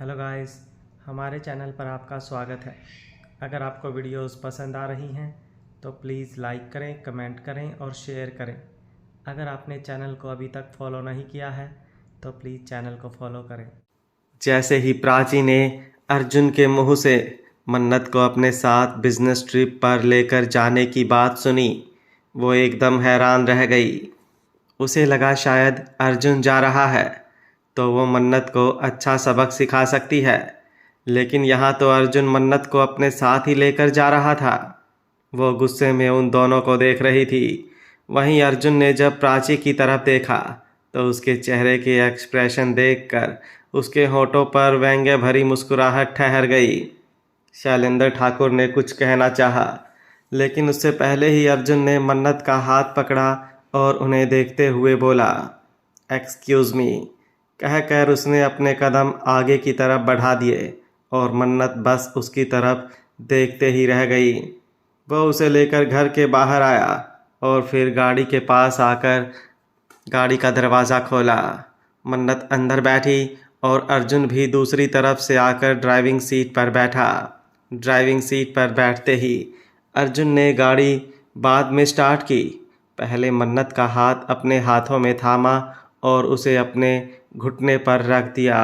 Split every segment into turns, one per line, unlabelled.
Hello guys, हमारे channel पर आपका स्वागत है। अगर आपको वीडियोस पसंद आ रही हैं तो प्लीज़ लाइक करें, कमेंट करें और शेयर करें। अगर आपने चैनल को अभी तक फॉलो नहीं किया है तो प्लीज़ चैनल को फॉलो करें।
जैसे ही प्राची ने अर्जुन के मुंह से मन्नत को अपने साथ बिजनेस ट्रिप पर लेकर जाने की बात सुनी, वो एकदम हैरान रह गई। उसे लगा शायद अर्जुन जा रहा है तो वो मन्नत को अच्छा सबक सिखा सकती है, लेकिन यहाँ तो अर्जुन मन्नत को अपने साथ ही लेकर जा रहा था। वो गुस्से में उन दोनों को देख रही थी। वहीं अर्जुन ने जब प्राची की तरफ देखा तो उसके चेहरे के एक्सप्रेशन देखकर उसके होठों पर व्यंग्य भरी मुस्कुराहट ठहर गई। शैलेंद्र ठाकुर ने कुछ कहना चाहा, लेकिन उससे पहले ही अर्जुन ने मन्नत का हाथ पकड़ा और उन्हें देखते हुए बोला, एक्सक्यूज़ मी। कहकर उसने अपने कदम आगे की तरफ बढ़ा दिए और मन्नत बस उसकी तरफ देखते ही रह गई। वह उसे लेकर घर के बाहर आया और फिर गाड़ी के पास आकर गाड़ी का दरवाज़ा खोला। मन्नत अंदर बैठी और अर्जुन भी दूसरी तरफ से आकर ड्राइविंग सीट पर बैठा। ड्राइविंग सीट पर बैठते ही अर्जुन ने गाड़ी बाद में स्टार्ट की। पहले मन्नत का हाथ अपने हाथों में थामा और उसे अपने घुटने पर रख दिया।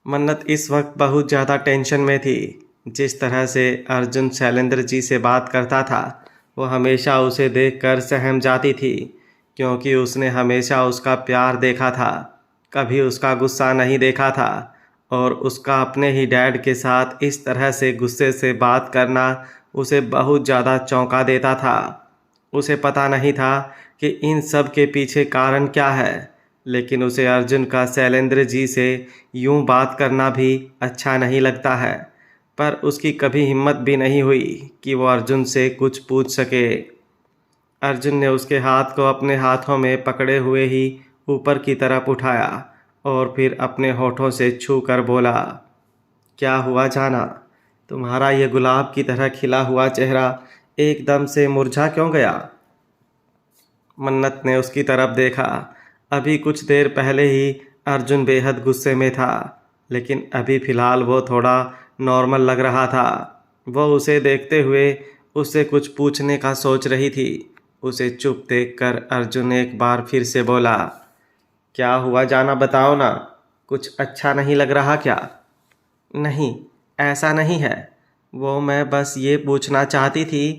मन्नत इस वक्त बहुत ज़्यादा टेंशन में थी। जिस तरह से अर्जुन शैलेंद्र जी से बात करता था, वो हमेशा उसे देखकर सहम जाती थी, क्योंकि उसने हमेशा उसका प्यार देखा था, कभी उसका गुस्सा नहीं देखा था। और उसका अपने ही डैड के साथ इस तरह से गुस्से से बात करना उसे बहुत ज़्यादा चौंका देता था। उसे पता नहीं था कि इन सब के पीछे कारण क्या है, लेकिन उसे अर्जुन का शैलेंद्र जी से यूं बात करना भी अच्छा नहीं लगता है। पर उसकी कभी हिम्मत भी नहीं हुई कि वो अर्जुन से कुछ पूछ सके। अर्जुन ने उसके हाथ को अपने हाथों में पकड़े हुए ही ऊपर की तरफ उठाया और फिर अपने होठों से छू कर बोला, क्या हुआ जाना? तुम्हारा ये गुलाब की तरह खिला हुआ चेहरा एकदम से मुरझा क्यों गया? मन्नत ने उसकी तरफ देखा। अभी कुछ देर पहले ही अर्जुन बेहद गुस्से में था, लेकिन अभी फ़िलहाल वो थोड़ा नॉर्मल लग रहा था। वो उसे देखते हुए उससे कुछ पूछने का सोच रही थी। उसे चुप देखकर अर्जुन एक बार फिर से बोला, क्या हुआ जाना, बताओ ना, कुछ अच्छा नहीं लग रहा क्या? नहीं, ऐसा नहीं है। वो मैं बस ये पूछना चाहती थी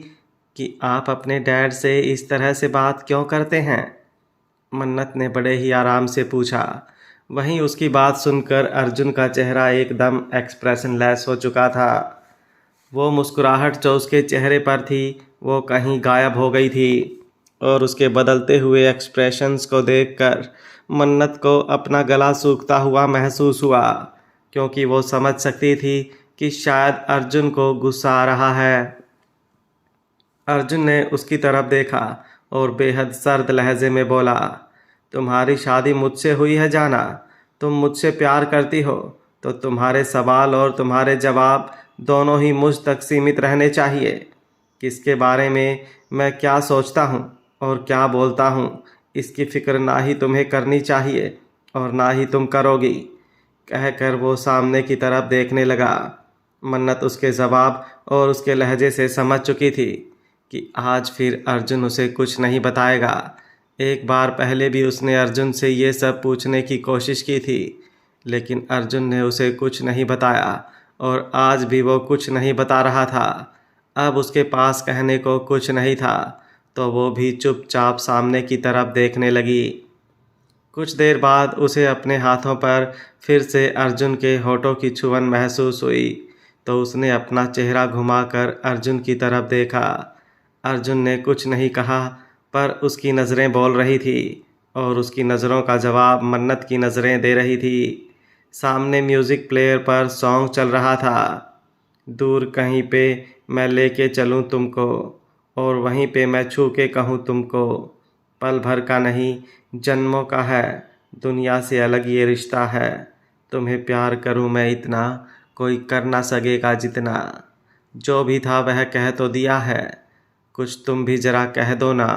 कि आप अपने डैड से इस तरह से बात क्यों करते हैं? मन्नत ने बड़े ही आराम से पूछा। वहीं उसकी बात सुनकर अर्जुन का चेहरा एकदम एक्सप्रेशन लेस हो चुका था। वो मुस्कुराहट जो उसके चेहरे पर थी वो कहीं गायब हो गई थी, और उसके बदलते हुए एक्सप्रेशंस को देखकर मन्नत को अपना गला सूखता हुआ महसूस हुआ, क्योंकि वो समझ सकती थी कि शायद अर्जुन को गुस्सा आ रहा है। अर्जुन ने उसकी तरफ देखा और बेहद सर्द लहजे में बोला, तुम्हारी शादी मुझसे हुई है जाना। तुम मुझसे प्यार करती हो तो तुम्हारे सवाल और तुम्हारे जवाब दोनों ही मुझ तक सीमित रहने चाहिए। किसके बारे में मैं क्या सोचता हूँ और क्या बोलता हूँ, इसकी फ़िक्र ना ही तुम्हें करनी चाहिए और ना ही तुम करोगी। कहकर वो सामने की तरफ देखने लगा। मन्नत उसके जवाब और उसके लहजे से समझ चुकी थी कि आज फिर अर्जुन उसे कुछ नहीं बताएगा। एक बार पहले भी उसने अर्जुन से ये सब पूछने की कोशिश की थी, लेकिन अर्जुन ने उसे कुछ नहीं बताया और आज भी वो कुछ नहीं बता रहा था। अब उसके पास कहने को कुछ नहीं था तो वो भी चुपचाप सामने की तरफ देखने लगी। कुछ देर बाद उसे अपने हाथों पर फिर से अर्जुन के होठों की छुअन महसूस हुई, तो उसने अपना चेहरा घुमाकर अर्जुन की तरफ देखा। अर्जुन ने कुछ नहीं कहा, पर उसकी नज़रें बोल रही थी और उसकी नज़रों का जवाब मन्नत की नज़रें दे रही थी। सामने म्यूज़िक प्लेयर पर सॉन्ग चल रहा था, दूर कहीं पे मैं लेके चलूँ तुमको, और वहीं पे मैं छू के कहूँ तुमको, पल भर का नहीं जन्मों का है, दुनिया से अलग ये रिश्ता है। तुम्हें प्यार करूँ मैं इतना, कोई कर ना सकेगा जितना। जो भी था वह कह तो दिया है, कुछ तुम भी ज़रा कह दो ना।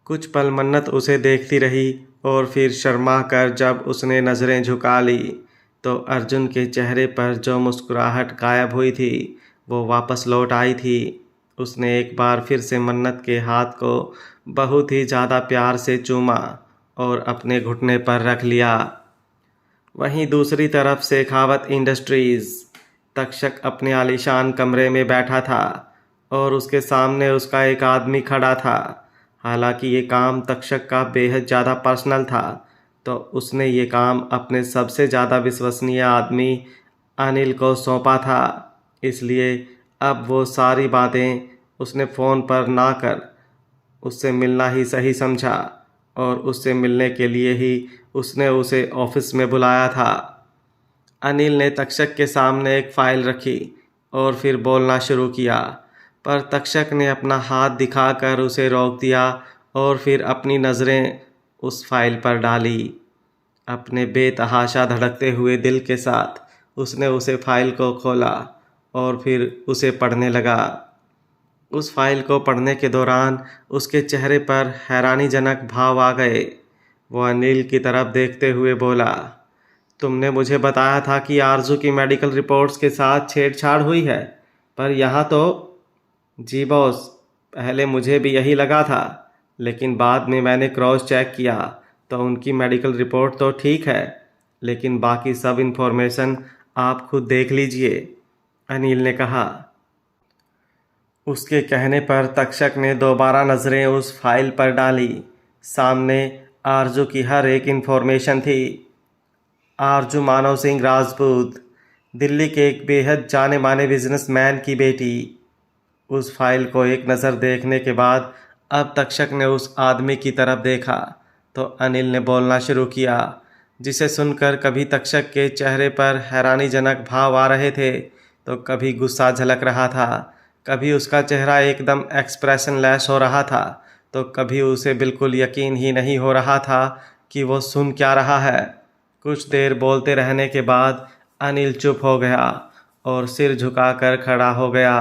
कुछ पल मन्नत उसे देखती रही और फिर शर्मा कर जब उसने नज़रें झुका ली तो अर्जुन के चेहरे पर जो मुस्कुराहट गायब हुई थी वो वापस लौट आई थी। उसने एक बार फिर से मन्नत के हाथ को बहुत ही ज़्यादा प्यार से चूमा और अपने घुटने पर रख लिया। वहीं दूसरी तरफ शेखावत इंडस्ट्रीज़ तक्षक अपने आलीशान कमरे में बैठा था और उसके सामने उसका एक आदमी खड़ा था। हालांकि ये काम तक्षक का बेहद ज़्यादा पर्सनल था तो उसने ये काम अपने सबसे ज़्यादा विश्वसनीय आदमी अनिल को सौंपा था। इसलिए अब वो सारी बातें उसने फ़ोन पर ना कर उससे मिलना ही सही समझा और उससे मिलने के लिए ही उसने उसे ऑफिस में बुलाया था। अनिल ने तक्षक के सामने एक फ़ाइल रखी और फिर बोलना शुरू किया, पर तक्षक ने अपना हाथ दिखाकर उसे रोक दिया और फिर अपनी नज़रें उस फाइल पर डाली। अपने बेतहाशा धड़कते हुए दिल के साथ उसने उसे फाइल को खोला और फिर उसे पढ़ने लगा। उस फाइल को पढ़ने के दौरान उसके चेहरे पर हैरानीजनक भाव आ गए। वो अनिल की तरफ देखते हुए बोला, तुमने मुझे बताया था कि आरजू की मेडिकल रिपोर्ट्स के साथ छेड़छाड़ हुई है, पर यहाँ तो। जी बॉस, पहले मुझे भी यही लगा था, लेकिन बाद में मैंने क्रॉस चेक किया तो उनकी मेडिकल रिपोर्ट तो ठीक है, लेकिन बाकी सब इन्फॉर्मेशन आप खुद देख लीजिए, अनिल ने कहा। उसके कहने पर तक्षक ने दोबारा नज़रें उस फाइल पर डाली। सामने आरजू की हर एक इन्फॉर्मेशन थी। आरजू मानव सिंह राजपूत, दिल्ली के एक बेहद जाने माने बिजनेसमैन की बेटी। उस फाइल को एक नज़र देखने के बाद अब तक्षक ने उस आदमी की तरफ देखा तो अनिल ने बोलना शुरू किया, जिसे सुनकर कभी तक्षक के चेहरे पर हैरानीजनक भाव आ रहे थे तो कभी गुस्सा झलक रहा था। कभी उसका चेहरा एकदम एक्सप्रेशनलेस हो रहा था तो कभी उसे बिल्कुल यकीन ही नहीं हो रहा था कि वो सुन क्या रहा है। कुछ देर बोलते रहने के बाद अनिल चुप हो गया और सिर झुकाकर खड़ा हो गया।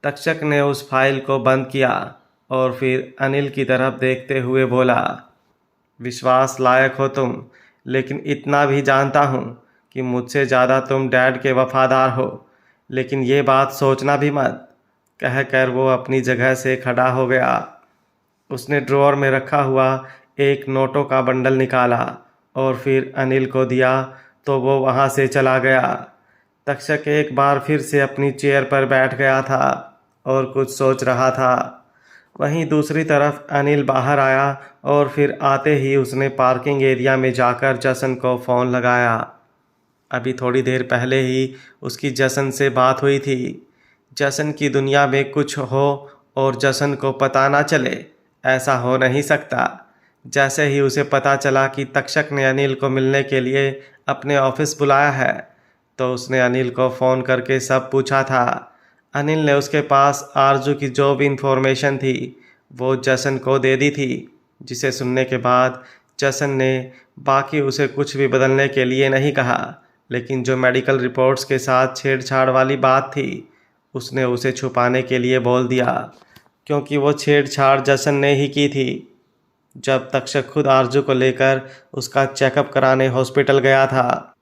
तक्षक ने उस फाइल को बंद किया और फिर अनिल की तरफ देखते हुए बोला, विश्वास लायक हो तुम, लेकिन इतना भी जानता हूँ कि मुझसे ज़्यादा तुम डैड के वफादार हो, लेकिन ये बात सोचना भी मत। कहकर वो अपनी जगह से खड़ा हो गया। उसने ड्रॉअर में रखा हुआ एक नोटों का बंडल निकाला और फिर अनिल को दिया तो वो वहाँ से चला गया। तक्षक एक बार फिर से अपनी चेयर पर बैठ गया था और कुछ सोच रहा था। वहीं दूसरी तरफ अनिल बाहर आया और फिर आते ही उसने पार्किंग एरिया में जाकर जसन को फ़ोन लगाया। अभी थोड़ी देर पहले ही उसकी जसन से बात हुई थी। जसन की दुनिया में कुछ हो और जसन को पता ना चले, ऐसा हो नहीं सकता। जैसे ही उसे पता चला कि तक्षक ने अनिल को मिलने के लिए अपने ऑफिस बुलाया है तो उसने अनिल को फ़ोन करके सब पूछा था। अनिल ने उसके पास आरजू की जो भी इंफॉर्मेशन थी वो जसन को दे दी थी, जिसे सुनने के बाद जसन ने बाकी उसे कुछ भी बदलने के लिए नहीं कहा, लेकिन जो मेडिकल रिपोर्ट्स के साथ छेड़छाड़ वाली बात थी उसने उसे छुपाने के लिए बोल दिया, क्योंकि वो छेड़छाड़ जसन ने ही की थी। जब तक्षक खुद आरजू को लेकर उसका चेकअप कराने हॉस्पिटल गया था।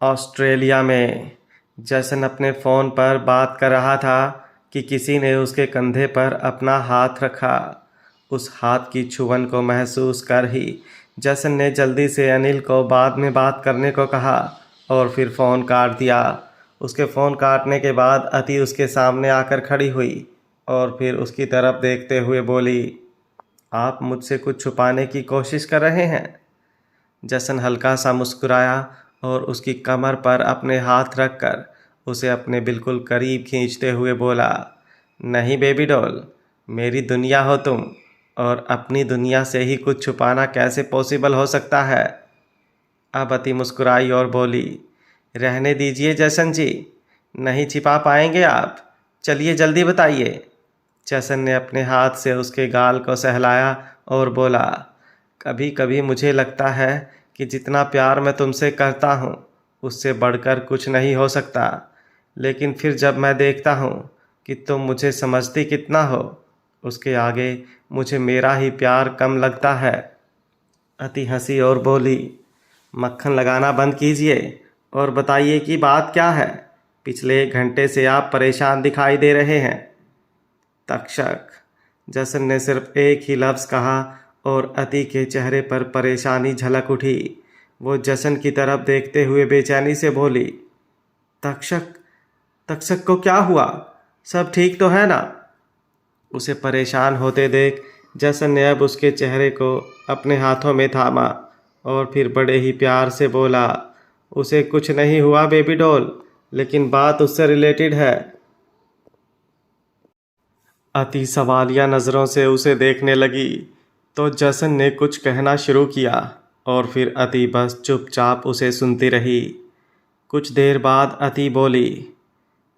ऑस्ट्रेलिया में जसन अपने फ़ोन पर बात कर रहा था कि किसी ने उसके कंधे पर अपना हाथ रखा। उस हाथ की छुअन को महसूस कर ही जसन ने जल्दी से अनिल को बाद में बात करने को कहा और फिर फ़ोन काट दिया। उसके फ़ोन काटने के बाद अति उसके सामने आकर खड़ी हुई और फिर उसकी तरफ देखते हुए बोली, आप मुझसे कुछ छुपाने की कोशिश कर रहे हैं? जसन हल्का सा मुस्कुराया और उसकी कमर पर अपने हाथ रखकर उसे अपने बिल्कुल करीब खींचते हुए बोला, नहीं बेबी डॉल, मेरी दुनिया हो तुम, और अपनी दुनिया से ही कुछ छुपाना कैसे पॉसिबल हो सकता है? अब अति मुस्कुराई और बोली, रहने दीजिए जसन जी, नहीं छिपा पाएंगे आप, चलिए जल्दी बताइए। जसन ने अपने हाथ से उसके गाल को सहलाया और बोला, कभी कभी मुझे लगता है कि जितना प्यार मैं तुमसे करता हूँ उससे बढ़कर कुछ नहीं हो सकता, लेकिन फिर जब मैं देखता हूँ कि तुम मुझे समझती कितना हो, उसके आगे मुझे मेरा ही प्यार कम लगता है। अति हंसी और बोली, मक्खन लगाना बंद कीजिए और बताइए कि बात क्या है। पिछले 1 घंटे से आप परेशान दिखाई दे रहे हैं। तक्षक। जसन ने सिर्फ एक ही लफ्ज़ कहा और अति के चेहरे पर परेशानी झलक उठी। वो जसन की तरफ देखते हुए बेचैनी से बोली, तक्षक, तक्षक को क्या हुआ? सब ठीक तो है ना? उसे परेशान होते देख जसन ने अब उसके चेहरे को अपने हाथों में थामा और फिर बड़े ही प्यार से बोला, उसे कुछ नहीं हुआ बेबी डॉल, लेकिन बात उससे रिलेटेड है। अति सवालिया नज़रों से उसे देखने लगी तो जसन ने कुछ कहना शुरू किया और फिर अति बस चुपचाप उसे सुनती रही। कुछ देर बाद अति बोली,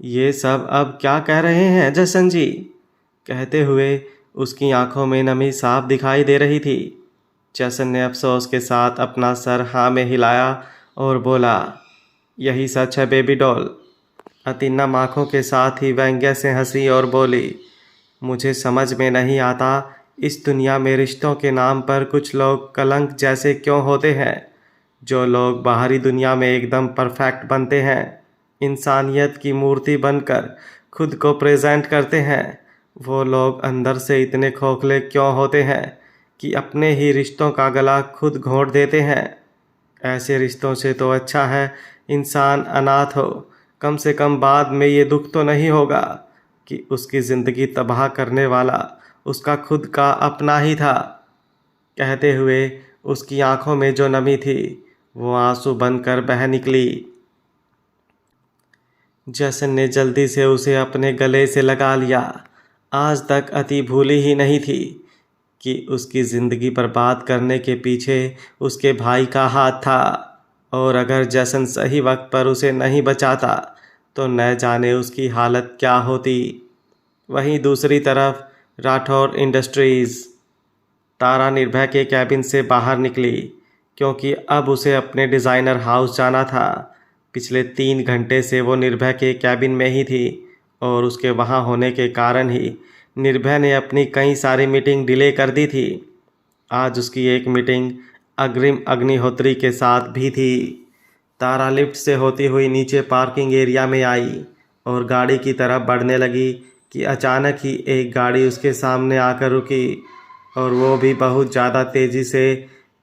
ये सब अब क्या कह रहे हैं जसन जी? कहते हुए उसकी आंखों में नमी साफ दिखाई दे रही थी। जसन ने अफसोस के साथ अपना सर हाँ में हिलाया और बोला, यही सच है बेबी डॉल। अति नम आँखों के साथ ही व्यंग्य से हंसी और बोली, मुझे समझ में नहीं आता इस दुनिया में रिश्तों के नाम पर कुछ लोग कलंक जैसे क्यों होते हैं। जो लोग बाहरी दुनिया में एकदम परफेक्ट बनते हैं, इंसानियत की मूर्ति बनकर खुद को प्रेजेंट करते हैं, वो लोग अंदर से इतने खोखले क्यों होते हैं कि अपने ही रिश्तों का गला खुद घोंट देते हैं। ऐसे रिश्तों से तो अच्छा है इंसान अनाथ हो। कम से कम बाद में ये दुख तो नहीं होगा कि उसकी ज़िंदगी तबाह करने वाला उसका खुद का अपना ही था। कहते हुए उसकी आंखों में जो नमी थी वो आंसू बनकर बह निकली। जसन ने जल्दी से उसे अपने गले से लगा लिया। आज तक अति भूली ही नहीं थी कि उसकी ज़िंदगी बर्बाद करने के पीछे उसके भाई का हाथ था और अगर जसन सही वक्त पर उसे नहीं बचाता तो न जाने उसकी हालत क्या होती। वहीं दूसरी तरफ राठौर इंडस्ट्रीज़। तारा निर्भय के कैबिन से बाहर निकली क्योंकि अब उसे अपने डिज़ाइनर हाउस जाना था। पिछले 3 घंटे से वो निर्भय के कैबिन में ही थी और उसके वहाँ होने के कारण ही निर्भय ने अपनी कई सारी मीटिंग डिले कर दी थी। आज उसकी एक मीटिंग अग्रिम अग्निहोत्री के साथ भी थी। तारा लिफ्ट से होती हुई नीचे पार्किंग एरिया में आई और गाड़ी की तरफ बढ़ने लगी कि अचानक ही एक गाड़ी उसके सामने आकर रुकी और वो भी बहुत ज़्यादा तेज़ी से।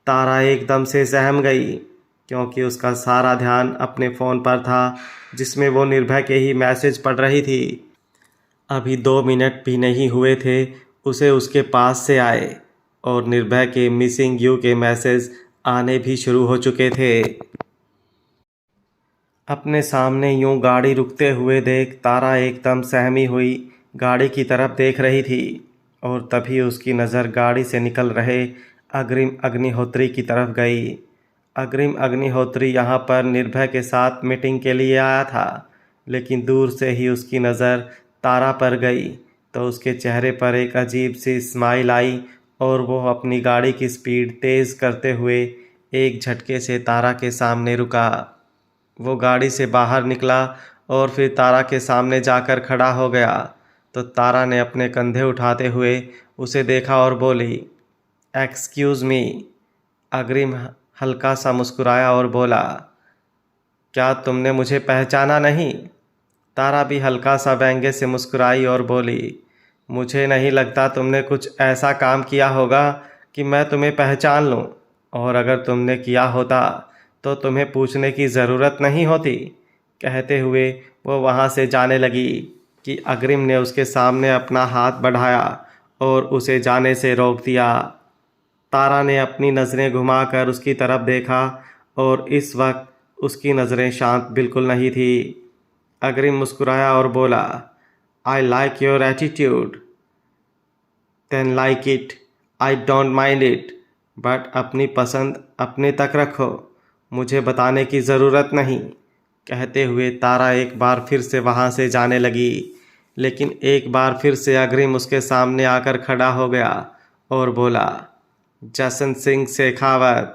तारा एकदम से सहम गई क्योंकि उसका सारा ध्यान अपने फ़ोन पर था जिसमें वो निर्भय के ही मैसेज पढ़ रही थी। अभी 2 मिनट भी नहीं हुए थे उसे उसके पास से आए और निर्भय के मिसिंग यू के मैसेज आने भी शुरू हो चुके थे। अपने सामने यूं गाड़ी रुकते हुए देख तारा एकदम सहमी हुई गाड़ी की तरफ देख रही थी और तभी उसकी नज़र गाड़ी से निकल रहे अग्रिम अग्निहोत्री की तरफ गई। अग्रिम अग्निहोत्री यहाँ पर निर्भय के साथ मीटिंग के लिए आया था, लेकिन दूर से ही उसकी नज़र तारा पर गई तो उसके चेहरे पर एक अजीब सी स्माइल आई और वो अपनी गाड़ी की स्पीड तेज़ करते हुए एक झटके से तारा के सामने रुका। वो गाड़ी से बाहर निकला और फिर तारा के सामने जाकर खड़ा हो गया तो तारा ने अपने कंधे उठाते हुए उसे देखा और बोली, एक्सक्यूज़ मी। अग्रिम हल्का सा मुस्कुराया और बोला, क्या तुमने मुझे पहचाना नहीं? तारा भी हल्का सा व्यंग्य से मुस्कुराई और बोली, मुझे नहीं लगता तुमने कुछ ऐसा काम किया होगा कि मैं तुम्हें पहचान लूँ, और अगर तुमने किया होता तो तुम्हें पूछने की ज़रूरत नहीं होती। कहते हुए वो वहाँ से जाने लगी कि अग्रिम ने उसके सामने अपना हाथ बढ़ाया और उसे जाने से रोक दिया। तारा ने अपनी नज़रें घुमाकर उसकी तरफ देखा और इस वक्त उसकी नज़रें शांत बिल्कुल नहीं थी। अग्रिम मुस्कुराया और बोला, I like your attitude. Then like it, I don't mind it, but अपनी पसंद अपने तक रखो, मुझे बताने की ज़रूरत नहीं। कहते हुए तारा एक बार फिर से वहाँ से जाने लगी, लेकिन एक बार फिर से अग्रिम उसके सामने आकर खड़ा हो गया और बोला, जसन सिंह शेखावत।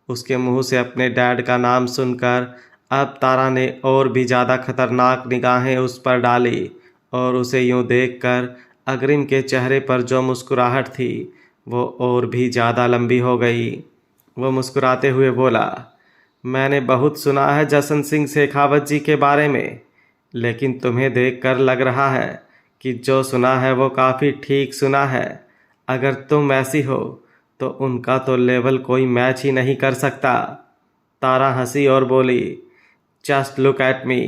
उसके मुंह से अपने डैड का नाम सुनकर अब तारा ने और भी ज़्यादा खतरनाक निगाहें उस पर डाली और उसे यूं देखकर अग्रिम के चेहरे पर जो मुस्कुराहट थी वो और भी ज़्यादा लंबी हो गई। वो मुस्कुराते हुए बोला, मैंने बहुत सुना है जशन सिंह शेखावत जी के बारे में, लेकिन तुम्हें देखकर लग रहा है कि जो सुना है वो काफ़ी ठीक सुना है। अगर तुम ऐसी हो तो उनका तो लेवल कोई मैच ही नहीं कर सकता। तारा हंसी और बोली, जस्ट लुक एट मी।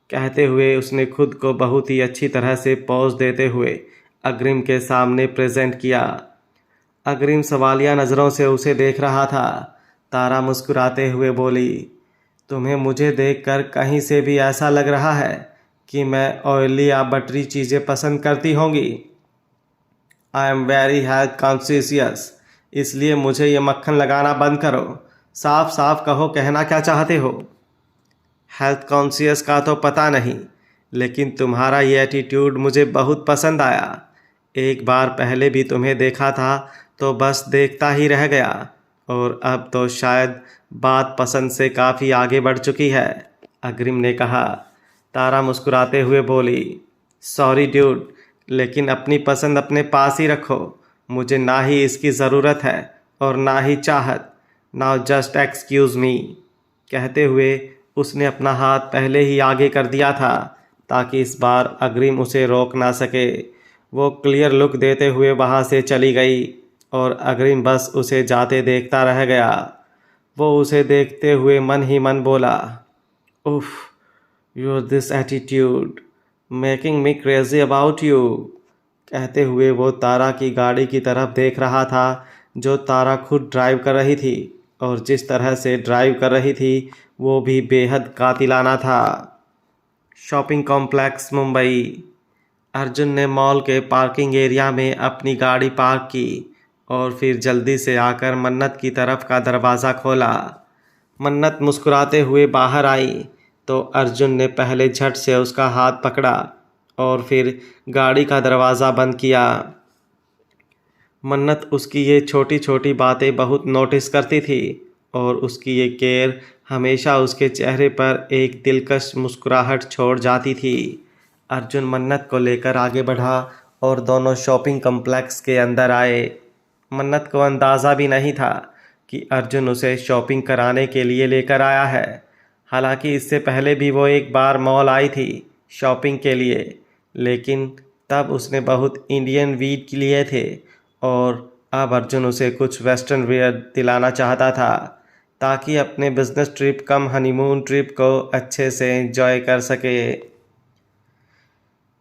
कहते हुए उसने खुद को बहुत ही अच्छी तरह से पोज देते हुए अग्रिम के सामने प्रेजेंट किया। अग्रिम सवालिया नज़रों से उसे देख रहा था। तारा मुस्कुराते हुए बोली, तुम्हें मुझे देखकर कहीं से भी ऐसा लग रहा है कि मैं ऑयली या बटरी चीज़ें पसंद करती होंगी। I am very health conscious, इसलिए मुझे ये मक्खन लगाना बंद करो। साफ साफ कहो, कहना क्या चाहते हो? हेल्थ कॉन्शियस का तो पता नहीं, लेकिन तुम्हारा ये एटीट्यूड मुझे बहुत पसंद आया। एक बार पहले भी तुम्हें देखा था तो बस देखता ही रह गया, और अब तो शायद बात पसंद से काफ़ी आगे बढ़ चुकी है, अग्रिम ने कहा। तारा मुस्कुराते हुए बोली, सॉरी ड्यूड, लेकिन अपनी पसंद अपने पास ही रखो। मुझे ना ही इसकी ज़रूरत है और ना ही चाहत। Now just excuse me. कहते हुए उसने अपना हाथ पहले ही आगे कर दिया था ताकि इस बार अग्रिम उसे रोक ना सके। वो क्लियर लुक देते हुए वहाँ से चली गई और अग्रिम बस उसे जाते देखता रह गया। वो उसे देखते हुए मन ही मन बोला, उफ, your this attitude making me crazy about you. कहते हुए वो तारा की गाड़ी की तरफ देख रहा था जो तारा खुद ड्राइव कर रही थी, और जिस तरह से ड्राइव कर रही थी वो भी बेहद कातिलाना था। Shopping complex Mumbai. अर्जुन ने मॉल के पार्किंग एरिया में अपनी गाड़ी पार्क की और फिर जल्दी से आकर मन्नत की तरफ का दरवाज़ा खोला। मन्नत मुस्कुराते हुए बाहर आई तो अर्जुन ने पहले झट से उसका हाथ पकड़ा और फिर गाड़ी का दरवाज़ा बंद किया। मन्नत उसकी ये छोटी छोटी बातें बहुत नोटिस करती थी और उसकी ये केयर हमेशा उसके चेहरे पर एक दिलकश मुस्कुराहट छोड़ जाती थी। अर्जुन मन्नत को लेकर आगे बढ़ा और दोनों शॉपिंग कॉम्प्लेक्स के अंदर आए। मन्नत को अंदाज़ा भी नहीं था कि अर्जुन उसे शॉपिंग कराने के लिए लेकर आया है। हालांकि इससे पहले भी वो एक बार मॉल आई थी शॉपिंग के लिए, लेकिन तब उसने बहुत इंडियन वीड लिए थे और अब अर्जुन उसे कुछ वेस्टर्न वियर दिलाना चाहता था ताकि अपने बिजनेस ट्रिप कम हनीमून ट्रिप को अच्छे से एंजॉय कर सके।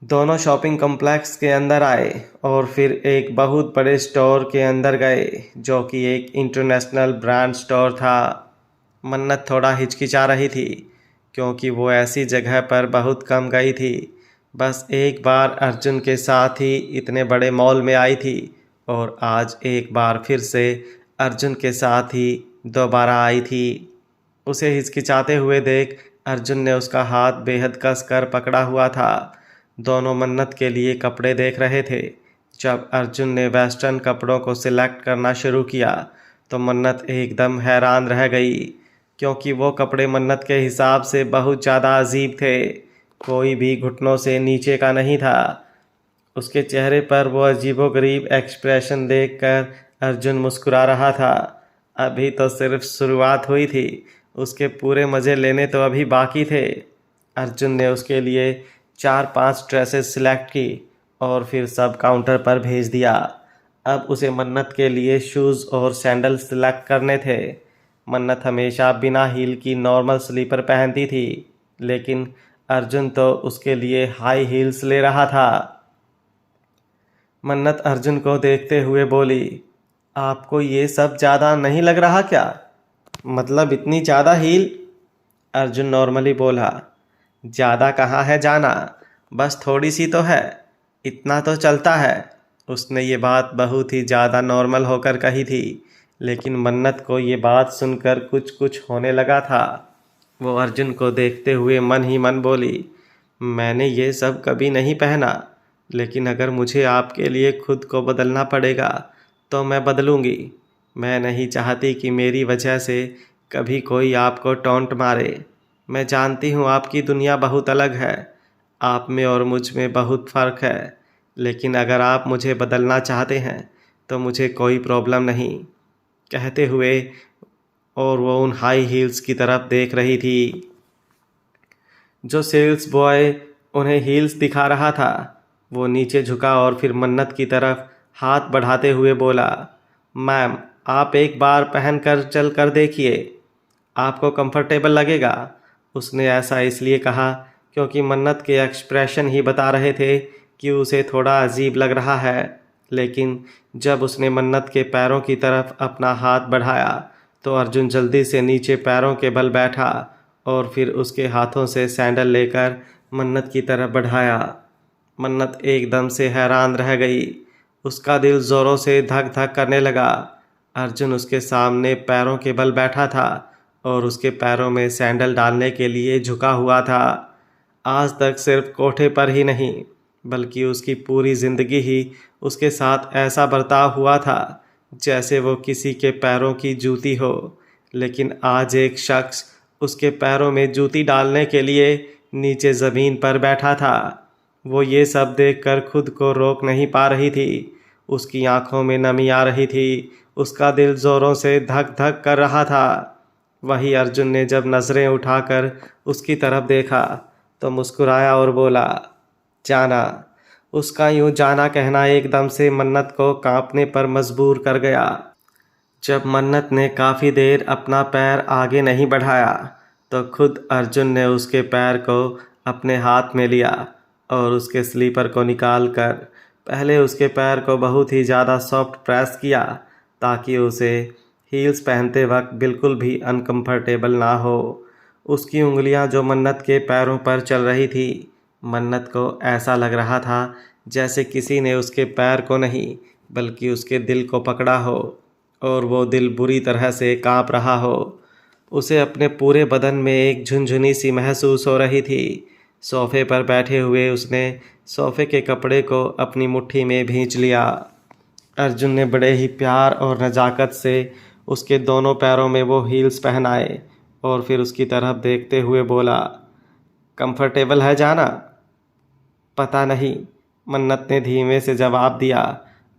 दोनों शॉपिंग कॉम्प्लेक्स के अंदर आए और फिर एक बहुत बड़े स्टोर के अंदर गए जो कि एक इंटरनेशनल ब्रांड स्टोर था। मन्नत थोड़ा हिचकिचा रही थी क्योंकि वो ऐसी जगह पर बहुत कम गई थी। बस एक बार अर्जुन के साथ ही इतने बड़े मॉल में आई थी और आज एक बार फिर से अर्जुन के साथ ही दोबारा आई थी। उसे हिचकिचाते हुए देख अर्जुन ने उसका हाथ बेहद कस कर पकड़ा हुआ था। दोनों मन्नत के लिए कपड़े देख रहे थे। जब अर्जुन ने वेस्टर्न कपड़ों को सिलेक्ट करना शुरू किया तो मन्नत एकदम हैरान रह गई क्योंकि वो कपड़े मन्नत के हिसाब से बहुत ज़्यादा अजीब थे। कोई भी घुटनों से नीचे का नहीं था। उसके चेहरे पर वो अजीबोगरीब एक्सप्रेशन देखकर अर्जुन मुस्कुरा रहा था। अभी तो सिर्फ शुरुआत हुई थी, उसके पूरे मज़े लेने तो अभी बाकी थे। अर्जुन ने उसके लिए 4-5 ड्रेसेस सिलेक्ट की और फिर सब काउंटर पर भेज दिया। अब उसे मन्नत के लिए शूज़ और सैंडल सिलेक्ट करने थे। मन्नत हमेशा बिना हील की नॉर्मल स्लीपर पहनती थी, लेकिन अर्जुन तो उसके लिए हाई हील्स ले रहा था। मन्नत अर्जुन को देखते हुए बोली, आपको ये सब ज़्यादा नहीं लग रहा क्या? मतलब इतनी ज़्यादा हील? अर्जुन नॉर्मली बोला, ज़्यादा कहाँ है जाना, बस थोड़ी सी तो है, इतना तो चलता है। उसने ये बात बहुत ही ज़्यादा नॉर्मल होकर कही थी, लेकिन मन्नत को ये बात सुनकर कुछ कुछ होने लगा था। वो अर्जुन को देखते हुए मन ही मन बोली, मैंने ये सब कभी नहीं पहना, लेकिन अगर मुझे आपके लिए खुद को बदलना पड़ेगा तो मैं बदलूँगी। मैं नहीं चाहती कि मेरी वजह से कभी कोई आपको टॉन्ट मारे। मैं जानती हूँ आपकी दुनिया बहुत अलग है, आप में और मुझ में बहुत फ़र्क है, लेकिन अगर आप मुझे बदलना चाहते हैं तो मुझे कोई प्रॉब्लम नहीं, कहते हुए और वो उन हाई हील्स की तरफ देख रही थी। जो सेल्स बॉय उन्हें हील्स दिखा रहा था वो नीचे झुका और फिर मन्नत की तरफ हाथ बढ़ाते हुए बोला, मैम आप एक बार पहन कर चल कर देखिए, आपको कंफर्टेबल लगेगा। उसने ऐसा इसलिए कहा क्योंकि मन्नत के एक्सप्रेशन ही बता रहे थे कि उसे थोड़ा अजीब लग रहा है। लेकिन जब उसने मन्नत के पैरों की तरफ अपना हाथ बढ़ाया तो अर्जुन जल्दी से नीचे पैरों के बल बैठा और फिर उसके हाथों से सैंडल लेकर मन्नत की तरफ बढ़ाया। मन्नत एकदम से हैरान रह गई, उसका दिल ज़ोरों से धक धक करने लगा। अर्जुन उसके सामने पैरों के बल बैठा था और उसके पैरों में सैंडल डालने के लिए झुका हुआ था। आज तक सिर्फ कोठे पर ही नहीं बल्कि उसकी पूरी ज़िंदगी ही उसके साथ ऐसा बर्ताव हुआ था जैसे वो किसी के पैरों की जूती हो। लेकिन आज एक शख्स उसके पैरों में जूती डालने के लिए नीचे ज़मीन पर बैठा था। वो ये सब देखकर खुद को रोक नहीं पा रही थी, उसकी आंखों में नमी आ रही थी, उसका दिल ज़ोरों से धक धक कर रहा था। वही अर्जुन ने जब नज़रें उठाकर उसकी तरफ देखा तो मुस्कुराया और बोला, जाना। उसका यूं जाना कहना एकदम से मन्नत को कांपने पर मजबूर कर गया। जब मन्नत ने काफ़ी देर अपना पैर आगे नहीं बढ़ाया तो खुद अर्जुन ने उसके पैर को अपने हाथ में लिया और उसके स्लीपर को निकाल कर पहले उसके पैर को बहुत ही ज़्यादा सॉफ्ट प्रेस किया ताकि उसे हील्स पहनते वक्त बिल्कुल भी अनकंफर्टेबल ना हो। उसकी उंगलियां जो मन्नत के पैरों पर चल रही थी, मन्नत को ऐसा लग रहा था जैसे किसी ने उसके पैर को नहीं बल्कि उसके दिल को पकड़ा हो और वो दिल बुरी तरह से कांप रहा हो। उसे अपने पूरे बदन में एक झुनझुनी सी महसूस हो रही थी। सोफे पर बैठे हुए उसने सोफे के कपड़े को अपनी मुट्ठी में भींच लिया। अर्जुन ने बड़े ही प्यार और नज़ाकत से उसके दोनों पैरों में वो हील्स पहनाए और फिर उसकी तरफ देखते हुए बोला, कंफर्टेबल है जाना? पता नहीं, मन्नत ने धीमे से जवाब दिया।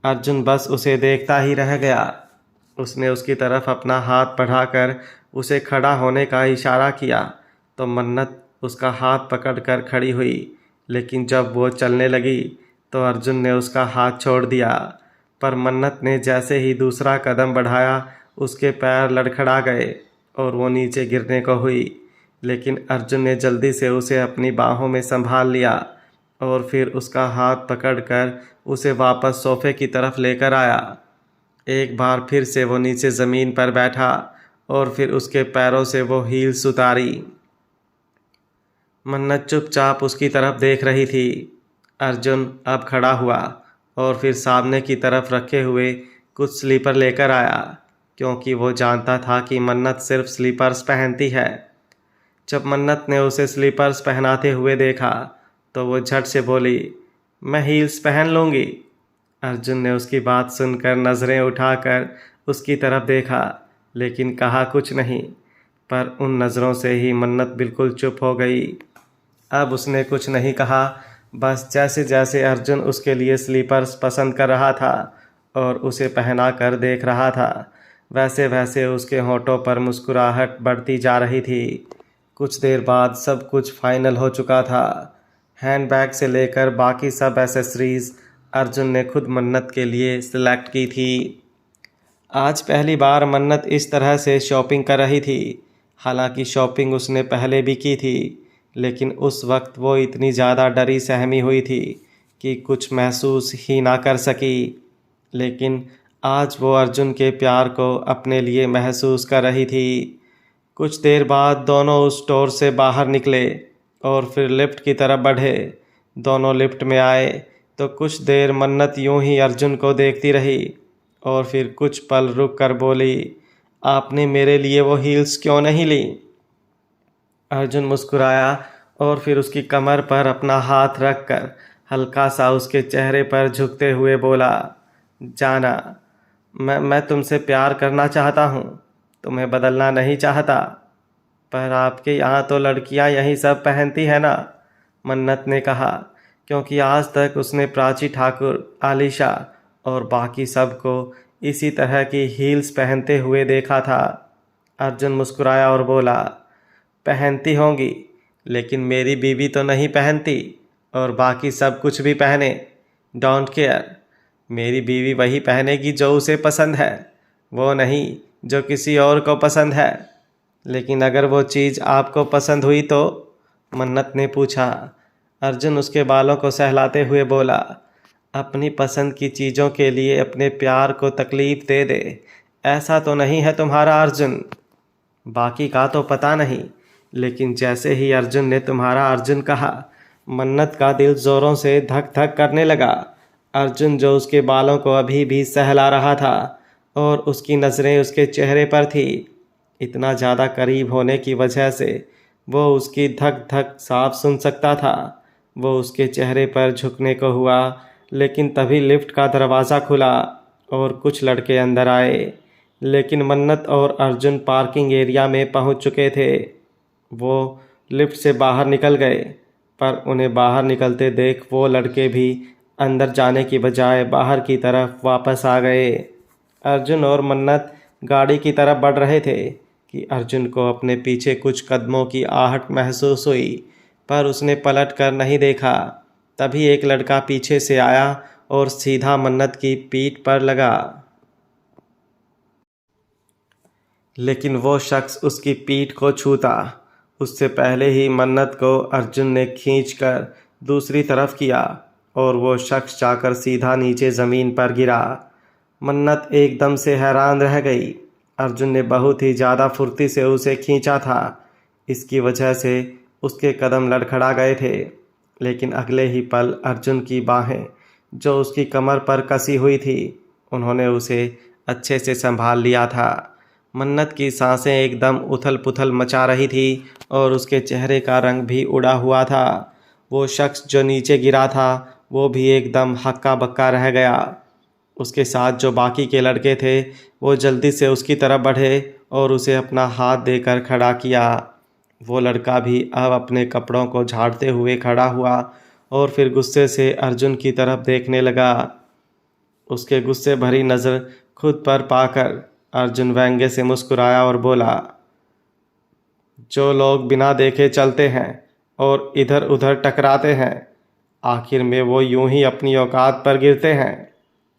अर्जुन बस उसे देखता ही रह गया। उसने उसकी तरफ अपना हाथ बढ़ाकर उसे खड़ा होने का इशारा किया तो मन्नत उसका हाथ पकड़कर खड़ी हुई। लेकिन जब वो चलने लगी तो अर्जुन ने उसका हाथ छोड़ दिया। पर मन्नत ने जैसे ही दूसरा कदम बढ़ाया उसके पैर लड़खड़ा गए और वो नीचे गिरने को हुई। लेकिन अर्जुन ने जल्दी से उसे अपनी बाहों में संभाल लिया और फिर उसका हाथ पकड़कर उसे वापस सोफे की तरफ लेकर आया। एक बार फिर से वो नीचे ज़मीन पर बैठा और फिर उसके पैरों से वो हील्स उतारी। मन्नत चुपचाप उसकी तरफ देख रही थी। अर्जुन अब खड़ा हुआ और फिर सामने की तरफ रखे हुए कुछ स्लीपर लेकर आया क्योंकि वो जानता था कि मन्नत सिर्फ स्लीपर्स पहनती है। जब मन्नत ने उसे स्लीपर्स पहनाते हुए देखा तो वो झट से बोली, मैं हील्स पहन लूँगी। अर्जुन ने उसकी बात सुनकर नज़रें उठाकर उसकी तरफ देखा लेकिन कहा कुछ नहीं। पर उन नज़रों से ही मन्नत बिल्कुल चुप हो गई। अब उसने कुछ नहीं कहा, बस जैसे जैसे अर्जुन उसके लिए स्लीपर्स पसंद कर रहा था और उसे पहना कर देख रहा था वैसे वैसे उसके होठों पर मुस्कुराहट बढ़ती जा रही थी। कुछ देर बाद सब कुछ फाइनल हो चुका था। हैंडबैग से लेकर बाकी सब एसेसरीज़ अर्जुन ने खुद मन्नत के लिए सिलेक्ट की थी। आज पहली बार मन्नत इस तरह से शॉपिंग कर रही थी। हालांकि शॉपिंग उसने पहले भी की थी लेकिन उस वक्त वो इतनी ज़्यादा डरी सहमी हुई थी कि कुछ महसूस ही ना कर सकी। लेकिन आज वो अर्जुन के प्यार को अपने लिए महसूस कर रही थी। कुछ देर बाद दोनों उस स्टोर से बाहर निकले और फिर लिफ्ट की तरफ बढ़े। दोनों लिफ्ट में आए तो कुछ देर मन्नत यूं ही अर्जुन को देखती रही और फिर कुछ पल रुक कर बोली, आपने मेरे लिए वो हील्स क्यों नहीं ली? अर्जुन मुस्कुराया और फिर उसकी कमर पर अपना हाथ रखकर हल्का सा उसके चेहरे पर झुकते हुए बोला, जाना, मैं तुमसे प्यार करना चाहता हूँ, तुम्हें बदलना नहीं चाहता। पर आपके यहाँ तो लड़कियाँ यही सब पहनती है ना? मन्नत ने कहा। क्योंकि आज तक उसने प्राची ठाकुर, आलिशा और बाकी सबको इसी तरह की हील्स पहनते हुए देखा था। अर्जुन मुस्कुराया और बोला, पहनती होंगी, लेकिन मेरी बीवी तो नहीं पहनती, और बाकी सब कुछ भी पहने, डोंट केयर। मेरी बीवी वही पहनेगी जो उसे पसंद है, वो नहीं जो किसी और को पसंद है। लेकिन अगर वो चीज़ आपको पसंद हुई तो? मन्नत ने पूछा। अर्जुन उसके बालों को सहलाते हुए बोला, अपनी पसंद की चीज़ों के लिए अपने प्यार को तकलीफ़ दे दे, ऐसा तो नहीं है तुम्हारा अर्जुन। बाकी का तो पता नहीं, लेकिन जैसे ही अर्जुन ने तुम्हारा अर्जुन कहा, मन्नत का दिल ज़ोरों से धक धक करने लगा। अर्जुन जो उसके बालों को अभी भी सहला रहा था और उसकी नज़रें उसके चेहरे पर थी। इतना ज़्यादा करीब होने की वजह से वो उसकी धक धक साफ सुन सकता था। वो उसके चेहरे पर झुकने को हुआ, लेकिन तभी लिफ्ट का दरवाज़ा खुला और कुछ लड़के अंदर आए। लेकिन मन्नत और अर्जुन पार्किंग एरिया में पहुंच चुके थे। वो लिफ्ट से बाहर निकल गए, पर उन्हें बाहर निकलते देख वो लड़के भी अंदर जाने की बजाय बाहर की तरफ वापस आ गए। अर्जुन और मन्नत गाड़ी की तरफ बढ़ रहे थे कि अर्जुन को अपने पीछे कुछ कदमों की आहट महसूस हुई, पर उसने पलट कर नहीं देखा। तभी एक लड़का पीछे से आया और सीधा मन्नत की पीठ पर लगा। लेकिन वो शख्स उसकी पीठ को छूता उससे पहले ही मन्नत को अर्जुन ने खींचकर दूसरी तरफ किया और वो शख्स जाकर सीधा नीचे ज़मीन पर गिरा। मन्नत एकदम से हैरान रह गई। अर्जुन ने बहुत ही ज़्यादा फुर्ती से उसे खींचा था। इसकी वजह से उसके कदम लड़खड़ा गए थे। लेकिन अगले ही पल अर्जुन की बाहें जो उसकी कमर पर कसी हुई थी, उन्होंने उसे अच्छे से संभाल लिया था। मन्नत की सांसें एकदम उथल पुथल मचा रही थी और उसके चेहरे का रंग भी उड़ा हुआ था। वो शख्स जो नीचे गिरा था वो भी एकदम हक्का बक्का रह गया। उसके साथ जो बाकी के लड़के थे वो जल्दी से उसकी तरफ बढ़े और उसे अपना हाथ देकर खड़ा किया। वो लड़का भी अब अपने कपड़ों को झाड़ते हुए खड़ा हुआ और फिर गुस्से से अर्जुन की तरफ देखने लगा। उसके गुस्से भरी नज़र खुद पर पाकर अर्जुन व्यंग्य से मुस्कुराया और बोला, जो लोग बिना देखे चलते हैं और इधर उधर टकराते हैं, आखिर में वो यूं ही अपनी औकात पर गिरते हैं।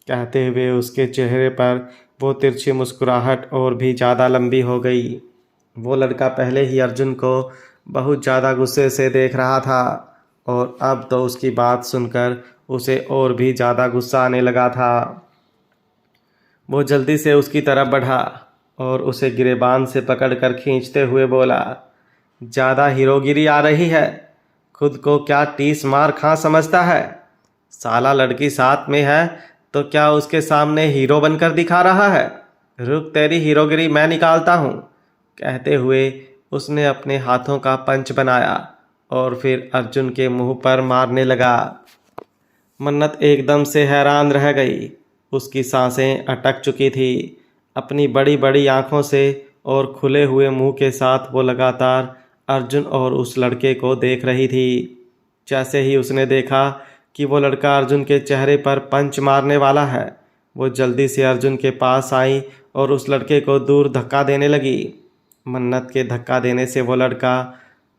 कहते हुए उसके चेहरे पर वो तिरछी मुस्कुराहट और भी ज़्यादा लंबी हो गई। वो लड़का पहले ही अर्जुन को बहुत ज़्यादा गुस्से से देख रहा था और अब तो उसकी बात सुनकर उसे और भी ज़्यादा गुस्सा आने लगा था। वो जल्दी से उसकी तरफ बढ़ा और उसे गिरेबान से पकड़कर खींचते हुए बोला, ज़्यादा हीरोगिरी आ रही है। खुद को क्या टीस मार खां समझता है? साला लड़की साथ में है तो क्या उसके सामने हीरो बनकर दिखा रहा है? रुक, तेरी हीरोगिरी मैं निकालता हूँ। कहते हुए उसने अपने हाथों का पंच बनाया और फिर अर्जुन के मुंह पर मारने लगा। मन्नत एकदम से हैरान रह गई। उसकी सांसें अटक चुकी थी। अपनी बड़ी बड़ी आंखों से और खुले हुए मुंह के साथ वो लगातार अर्जुन और उस लड़के को देख रही थी। जैसे ही उसने देखा कि वो लड़का अर्जुन के चेहरे पर पंच मारने वाला है, वो जल्दी से अर्जुन के पास आई और उस लड़के को दूर धक्का देने लगी। मन्नत के धक्का देने से वो लड़का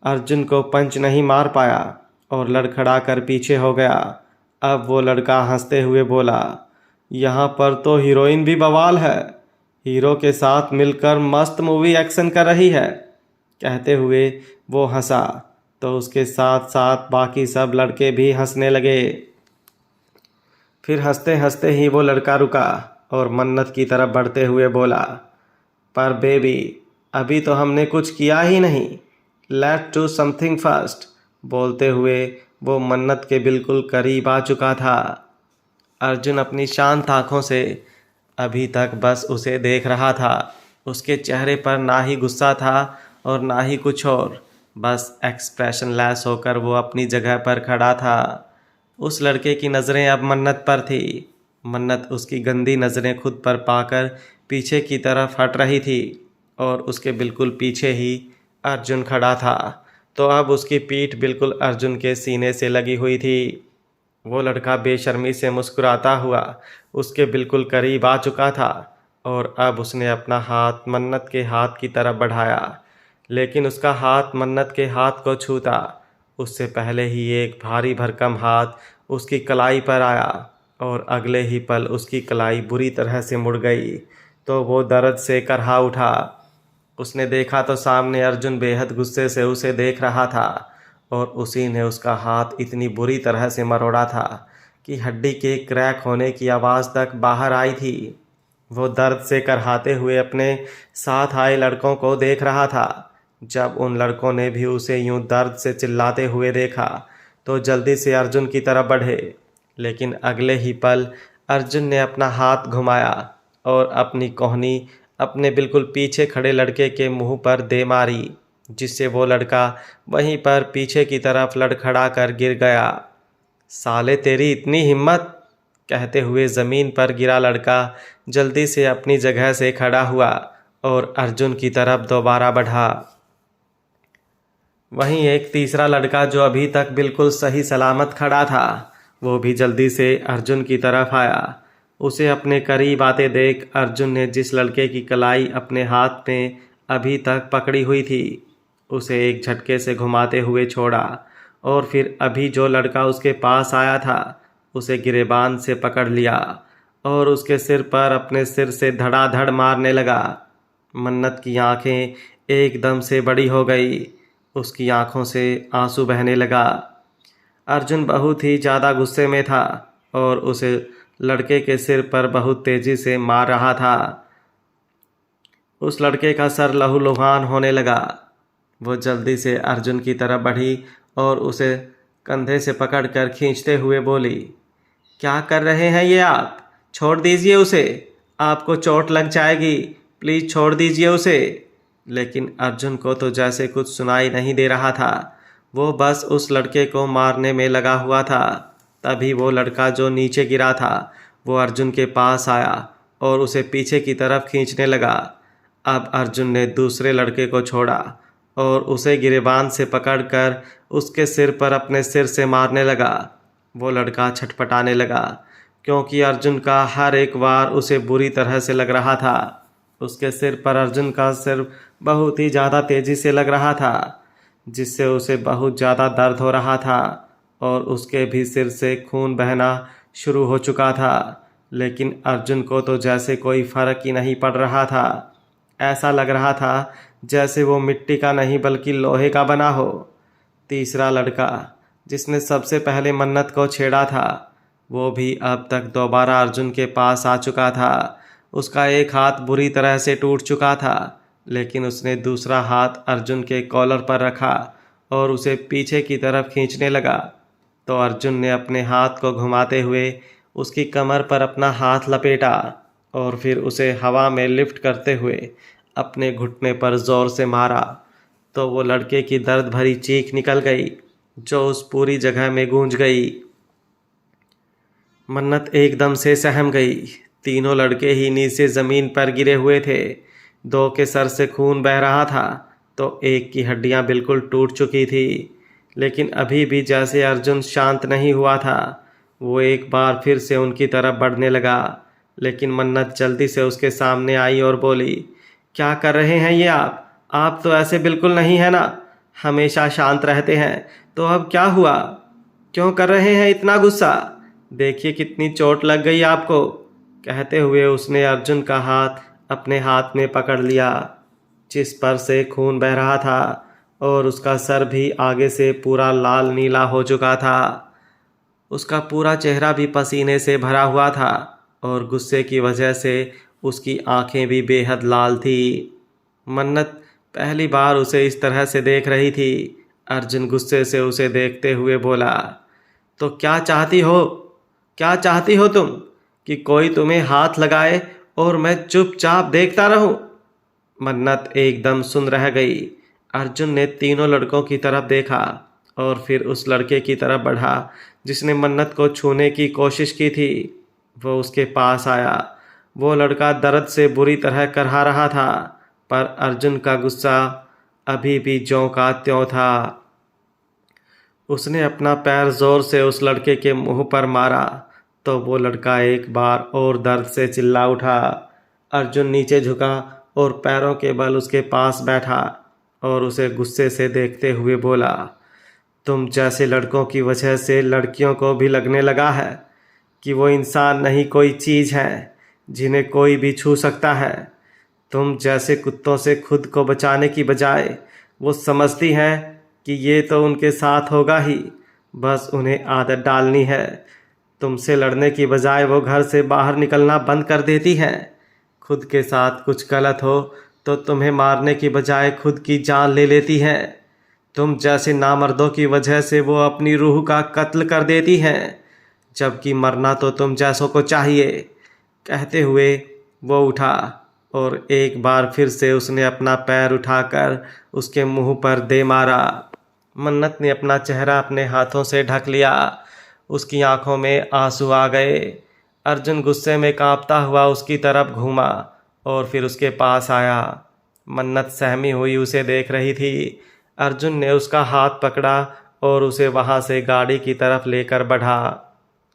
अर्जुन को पंच नहीं मार पाया और लड़खड़ा कर पीछे हो गया। अब वो लड़का हंसते हुए बोला, यहाँ पर तो हीरोइन भी बवाल है, हीरो के साथ मिलकर मस्त मूवी एक्शन कर रही है। कहते हुए वो हंसा तो उसके साथ साथ बाकी सब लड़के भी हंसने लगे। फिर हंसते हंसते ही वो लड़का रुका और मन्नत की तरफ बढ़ते हुए बोला, पर बेबी अभी तो हमने कुछ किया ही नहीं, लेट्स डू समथिंग फर्स्ट। बोलते हुए वो मन्नत के बिल्कुल करीब आ चुका था। अर्जुन अपनी शांत आँखों से अभी तक बस उसे देख रहा था। उसके चेहरे पर ना ही गुस्सा था और ना ही कुछ और, बस एक्सप्रेशन लेस होकर वो अपनी जगह पर खड़ा था। उस लड़के की नज़रें अब मन्नत पर थी। मन्नत उसकी गंदी नज़रें खुद पर पाकर पीछे की तरफ हट रही थी और उसके बिल्कुल पीछे ही अर्जुन खड़ा था, तो अब उसकी पीठ बिल्कुल अर्जुन के सीने से लगी हुई थी। वो लड़का बेशर्मी से मुस्कुराता हुआ उसके बिल्कुल करीब आ चुका था और अब उसने अपना हाथ मन्नत के हाथ की तरफ बढ़ाया, लेकिन उसका हाथ मन्नत के हाथ को छूता उससे पहले ही एक भारी भरकम हाथ उसकी कलाई पर आया और अगले ही पल उसकी कलाई बुरी तरह से मुड़ गई तो वो दर्द से करहा उठा। उसने देखा तो सामने अर्जुन बेहद गुस्से से उसे देख रहा था और उसी ने उसका हाथ इतनी बुरी तरह से मरोड़ा था कि हड्डी के क्रैक होने की आवाज़ तक बाहर आई थी। वो दर्द से करहाते हुए अपने साथ आए लड़कों को देख रहा था। जब उन लड़कों ने भी उसे यूं दर्द से चिल्लाते हुए देखा तो जल्दी से अर्जुन की तरफ बढ़े, लेकिन अगले ही पल अर्जुन ने अपना हाथ घुमाया और अपनी कोहनी अपने बिल्कुल पीछे खड़े लड़के के मुंह पर दे मारी, जिससे वो लड़का वहीं पर पीछे की तरफ लड़खड़ा कर गिर गया। साले तेरी इतनी हिम्मत! कहते हुए ज़मीन पर गिरा लड़का जल्दी से अपनी जगह से खड़ा हुआ और अर्जुन की तरफ दोबारा बढ़ा। वहीं एक तीसरा लड़का जो अभी तक बिल्कुल सही सलामत खड़ा था, वो भी जल्दी से अर्जुन की तरफ आया। उसे अपने करीब आते देख अर्जुन ने जिस लड़के की कलाई अपने हाथ में अभी तक पकड़ी हुई थी, उसे एक झटके से घुमाते हुए छोड़ा और फिर अभी जो लड़का उसके पास आया था उसे गिरेबान से पकड़ लिया और उसके सिर पर अपने सिर से धड़ाधड़ मारने लगा। मन्नत की आंखें एकदम से बड़ी हो गई, उसकी आंखों से आंसू बहने लगा। अर्जुन बहुत ही ज़्यादा गुस्से में था और उसे लड़के के सिर पर बहुत तेज़ी से मार रहा था। उस लड़के का सर लहूलुहान होने लगा। वो जल्दी से अर्जुन की तरफ बढ़ी और उसे कंधे से पकड़कर खींचते हुए बोली, क्या कर रहे हैं ये आप? छोड़ दीजिए उसे, आपको चोट लग जाएगी, प्लीज़ छोड़ दीजिए उसे। लेकिन अर्जुन को तो जैसे कुछ सुनाई नहीं दे रहा था, वो बस उस लड़के को मारने में लगा हुआ था। तभी वो लड़का जो नीचे गिरा था वो अर्जुन के पास आया और उसे पीछे की तरफ खींचने लगा। अब अर्जुन ने दूसरे लड़के को छोड़ा और उसे गिरेबान से पकड़कर उसके सिर पर अपने सिर से मारने लगा। वो लड़का छटपटाने लगा क्योंकि अर्जुन का हर एक वार उसे बुरी तरह से लग रहा था। उसके सिर पर अर्जुन का सिर बहुत ही ज़्यादा तेज़ी से लग रहा था, जिससे उसे बहुत ज़्यादा दर्द हो रहा था और उसके भी सिर से खून बहना शुरू हो चुका था। लेकिन अर्जुन को तो जैसे कोई फ़र्क ही नहीं पड़ रहा था। ऐसा लग रहा था जैसे वो मिट्टी का नहीं बल्कि लोहे का बना हो। तीसरा लड़का जिसने सबसे पहले मन्नत को छेड़ा था, वो भी अब तक दोबारा अर्जुन के पास आ चुका था। उसका एक हाथ बुरी तरह से टूट चुका था, लेकिन उसने दूसरा हाथ अर्जुन के कॉलर पर रखा और उसे पीछे की तरफ खींचने लगा। तो अर्जुन ने अपने हाथ को घुमाते हुए उसकी कमर पर अपना हाथ लपेटा और फिर उसे हवा में लिफ्ट करते हुए अपने घुटने पर ज़ोर से मारा। तो वो लड़के की दर्द भरी चीख निकल गई जो उस पूरी जगह में गूंज गई। मन्नत एकदम से सहम गई। तीनों लड़के ही नीचे ज़मीन पर गिरे हुए थे। दो के सर से खून बह रहा था तो एक की हड्डियां बिल्कुल टूट चुकी थी, लेकिन अभी भी जैसे अर्जुन शांत नहीं हुआ था। वो एक बार फिर से उनकी तरफ बढ़ने लगा, लेकिन मन्नत जल्दी से उसके सामने आई और बोली, क्या कर रहे हैं ये आप तो ऐसे बिल्कुल नहीं है ना, हमेशा शांत रहते हैं, तो अब क्या हुआ? क्यों कर रहे हैं इतना गुस्सा? देखिए कितनी चोट लग गई आपको। कहते हुए उसने अर्जुन का हाथ अपने हाथ में पकड़ लिया, जिस पर से खून बह रहा था और उसका सर भी आगे से पूरा लाल नीला हो चुका था। उसका पूरा चेहरा भी पसीने से भरा हुआ था और गुस्से की वजह से उसकी आंखें भी बेहद लाल थी। मन्नत पहली बार उसे इस तरह से देख रही थी। अर्जुन गुस्से से उसे देखते हुए बोला, तो क्या चाहती हो? क्या चाहती हो तुम? कि कोई तुम्हें हाथ लगाए और मैं चुपचाप देखता रहूं? मन्नत एकदम सुन रह गई। अर्जुन ने तीनों लड़कों की तरफ देखा और फिर उस लड़के की तरफ बढ़ा जिसने मन्नत को छूने की कोशिश की थी। वो उसके पास आया। वो लड़का दर्द से बुरी तरह करहा रहा था, पर अर्जुन का गुस्सा अभी भी ज्यों का त्यों था। उसने अपना पैर जोर से उस लड़के के मुंह पर मारा तो वो लड़का एक बार और दर्द से चिल्ला उठा। अर्जुन नीचे झुका और पैरों के बल उसके पास बैठा और उसे गुस्से से देखते हुए बोला, तुम जैसे लड़कों की वजह से लड़कियों को भी लगने लगा है कि वो इंसान नहीं कोई चीज़ है जिन्हें कोई भी छू सकता है। तुम जैसे कुत्तों से खुद को बचाने की बजाय वो समझती हैं कि ये तो उनके साथ होगा ही, बस उन्हें आदत डालनी है। तुमसे लड़ने की बजाय वो घर से बाहर निकलना बंद कर देती हैं। खुद के साथ कुछ गलत हो तो तुम्हें मारने की बजाय खुद की जान ले लेती हैं। तुम जैसे नामर्दों की वजह से वो अपनी रूह का कत्ल कर देती हैं, जबकि मरना तो तुम जैसों को चाहिए। कहते हुए वो उठा और एक बार फिर से उसने अपना पैर उठाकर उसके मुंह पर दे मारा। मन्नत ने अपना चेहरा अपने हाथों से ढक लिया। उसकी आंखों में आंसू आ गए। अर्जुन गुस्से में कांपता हुआ उसकी तरफ घूमा और फिर उसके पास आया। मन्नत सहमी हुई उसे देख रही थी। अर्जुन ने उसका हाथ पकड़ा और उसे वहाँ से गाड़ी की तरफ लेकर बढ़ा।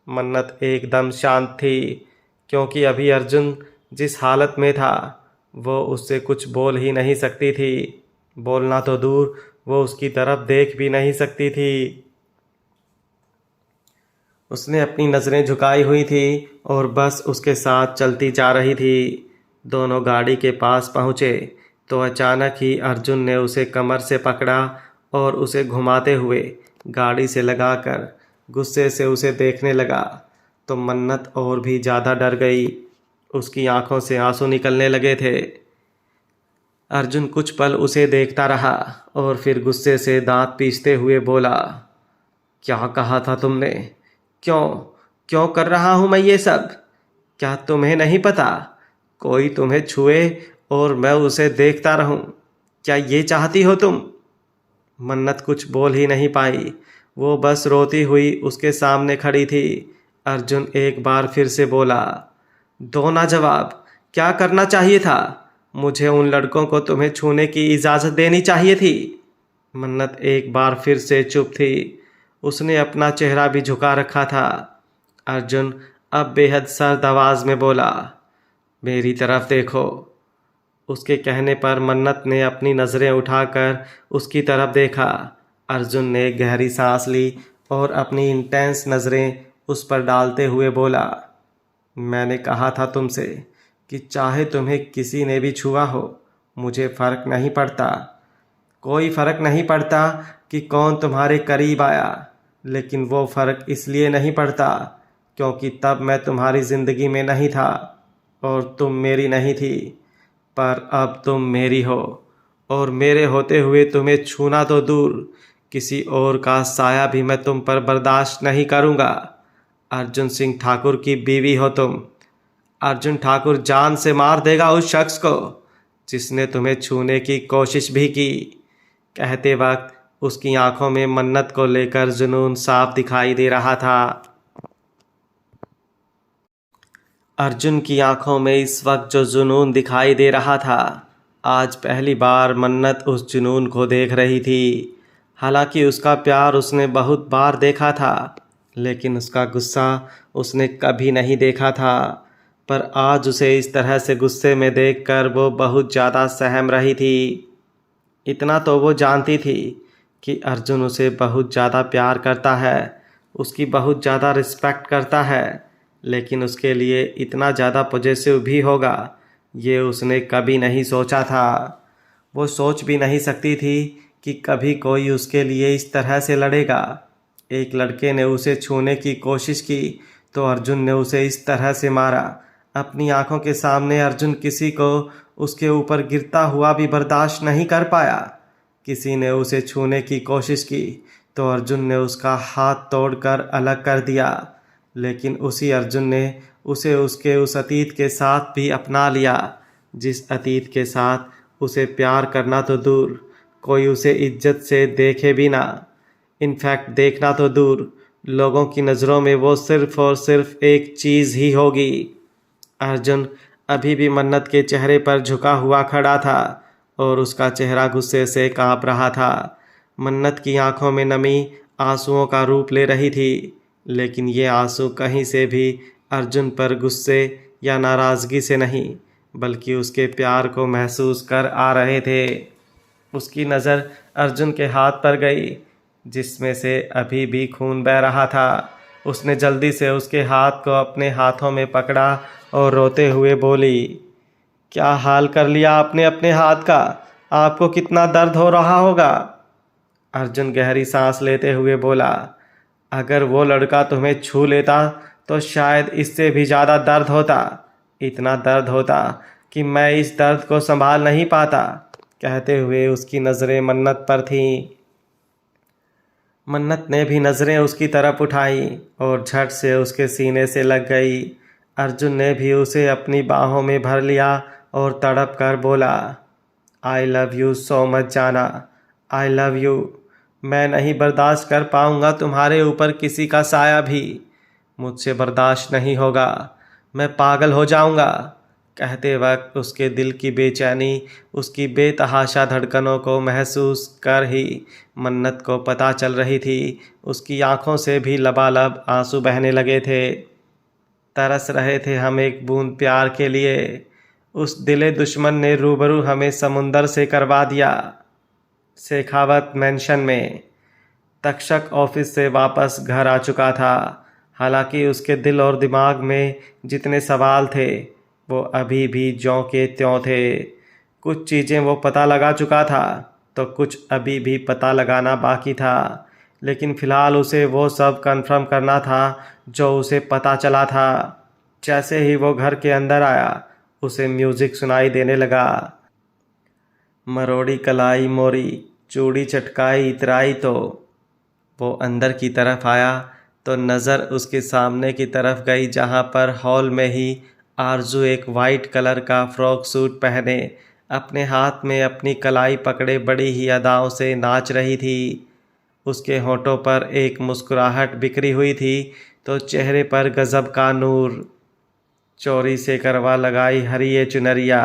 मन्नत एकदम शांत थी, क्योंकि अभी अर्जुन जिस हालत में था वो उससे कुछ बोल ही नहीं सकती थी। बोलना तो दूर, वो उसकी तरफ देख भी नहीं सकती थी। उसने अपनी नज़रें झुकाई हुई थी और बस उसके साथ चलती जा रही थी। दोनों गाड़ी के पास पहुँचे तो अचानक ही अर्जुन ने उसे कमर से पकड़ा और उसे घुमाते हुए गाड़ी से लगाकर गुस्से से उसे देखने लगा तो मन्नत और भी ज़्यादा डर गई। उसकी आंखों से आंसू निकलने लगे थे। अर्जुन कुछ पल उसे देखता रहा और फिर गुस्से से दांत पीसते हुए बोला, क्या कहा था तुमने? क्यों क्यों कर रहा हूँ मैं ये सब? क्या तुम्हें नहीं पता कोई तुम्हें छुए और मैं उसे देखता रहूं? क्या ये चाहती हो तुम? मन्नत कुछ बोल ही नहीं पाई। वो बस रोती हुई उसके सामने खड़ी थी। अर्जुन एक बार फिर से बोला, दो ना जवाब। क्या करना चाहिए था? मुझे उन लड़कों को तुम्हें छूने की इजाज़त देनी चाहिए थी। मन्नत एक बार फिर से चुप थी। उसने अपना चेहरा भी झुका रखा था। अर्जुन अब बेहद सर्द आवाज़ में बोला, मेरी तरफ देखो। उसके कहने पर मन्नत ने अपनी नज़रें उठाकर उसकी तरफ देखा। अर्जुन ने गहरी सांस ली और अपनी इंटेंस नज़रें उस पर डालते हुए बोला, मैंने कहा था तुमसे कि चाहे तुम्हें किसी ने भी छुआ हो, मुझे फ़र्क नहीं पड़ता। कोई फ़र्क नहीं पड़ता कि कौन तुम्हारे करीब आया, लेकिन वो फ़र्क इसलिए नहीं पड़ता क्योंकि तब मैं तुम्हारी ज़िंदगी में नहीं था और तुम मेरी नहीं थी, पर अब तुम मेरी हो और मेरे होते हुए तुम्हें छूना तो दूर, किसी और का साया भी मैं तुम पर बर्दाश्त नहीं करूँगा। अर्जुन सिंह ठाकुर की बीवी हो तुम। अर्जुन ठाकुर जान से मार देगा उस शख्स को जिसने तुम्हें छूने की कोशिश भी की। कहते वक्त उसकी आंखों में मन्नत को लेकर जुनून साफ दिखाई दे रहा था। अर्जुन की आंखों में इस वक्त जो जुनून दिखाई दे रहा था, आज पहली बार मन्नत उस जुनून को देख रही थी। हालांकि उसका प्यार उसने बहुत बार देखा था, लेकिन उसका गुस्सा उसने कभी नहीं देखा था। पर आज उसे इस तरह से गुस्से में देखकर वो बहुत ज़्यादा सहम रही थी। इतना तो वो जानती थी कि अर्जुन उसे बहुत ज़्यादा प्यार करता है, उसकी बहुत ज़्यादा रिस्पेक्ट करता है, लेकिन उसके लिए इतना ज़्यादा पॉजेसिव भी होगा ये उसने कभी नहीं सोचा था। वो सोच भी नहीं सकती थी कि कभी कोई उसके लिए इस तरह से लड़ेगा। एक लड़के ने उसे छूने की कोशिश की तो अर्जुन ने उसे इस तरह से मारा। अपनी आंखों के सामने अर्जुन किसी को उसके ऊपर गिरता हुआ भी बर्दाश्त नहीं कर पाया। किसी ने उसे छूने की कोशिश की तो अर्जुन ने उसका हाथ तोड़कर अलग कर दिया, लेकिन उसी अर्जुन ने उसे उसके उस अतीत के साथ भी अपना लिया, जिस अतीत के साथ उसे प्यार करना तो दूर, कोई उसे इज्जत से देखे भी ना। इनफैक्ट देखना तो दूर, लोगों की नज़रों में वो सिर्फ़ और सिर्फ एक चीज़ ही होगी। अर्जुन अभी भी मन्नत के चेहरे पर झुका हुआ खड़ा था और उसका चेहरा गुस्से से कांप रहा था। मन्नत की आंखों में नमी आंसुओं का रूप ले रही थी, लेकिन ये आंसू कहीं से भी अर्जुन पर गुस्से या नाराज़गी से नहीं, बल्कि उसके प्यार को महसूस कर आ रहे थे। उसकी नज़र अर्जुन के हाथ पर गई, जिसमें से अभी भी खून बह रहा था। उसने जल्दी से उसके हाथ को अपने हाथों में पकड़ा और रोते हुए बोली, क्या हाल कर लिया आपने अपने हाथ का? आपको कितना दर्द हो रहा होगा? अर्जुन गहरी सांस लेते हुए बोला, अगर वो लड़का तुम्हें छू लेता तो शायद इससे भी ज़्यादा दर्द होता। इतना दर्द होता कि मैं इस दर्द को संभाल नहीं पाता। कहते हुए उसकी नज़रें मन्नत पर थीं। मन्नत ने भी नज़रें उसकी तरफ उठाई और झट से उसके सीने से लग गई। अर्जुन ने भी उसे अपनी बाहों में भर लिया और तड़प कर बोला, I love you so much जाना, आई लव यू। मैं नहीं बर्दाश्त कर पाऊँगा तुम्हारे ऊपर किसी का साया भी। मुझसे बर्दाश्त नहीं होगा, मैं पागल हो जाऊँगा। कहते वक्त उसके दिल की बेचैनी, उसकी बेतहाशा धड़कनों को महसूस कर ही मन्नत को पता चल रही थी। उसकी आंखों से भी लबालब आंसू बहने लगे थे। तरस रहे थे हम एक बूंद प्यार के लिए। उस दिले दुश्मन ने रूबरू हमें समुंदर से करवा दिया। शेखावत मैंशन में तक्षक ऑफिस से वापस घर आ चुका था। हालांकि उसके दिल और दिमाग में जितने सवाल थे वो अभी भी ज्यों के त्यों थे। कुछ चीज़ें वो पता लगा चुका था तो कुछ अभी भी पता लगाना बाकी था, लेकिन फ़िलहाल उसे वो सब कन्फर्म करना था जो उसे पता चला था। जैसे ही वो घर के अंदर आया उसे म्यूज़िक सुनाई देने लगा। मरोड़ी कलाई मोरी, चूड़ी चटकाई इतराई। तो वो अंदर की तरफ आया तो नज़र उसके सामने की तरफ गई, जहाँ पर हॉल में ही आरजू एक वाइट कलर का फ्रॉक सूट पहने अपने हाथ में अपनी कलाई पकड़े बड़ी ही अदाओं से नाच रही थी। उसके होठों पर एक मुस्कुराहट बिखरी हुई थी तो चेहरे पर गज़ब का नूर। चोरी से करवा लगाई हरिये चुनरिया।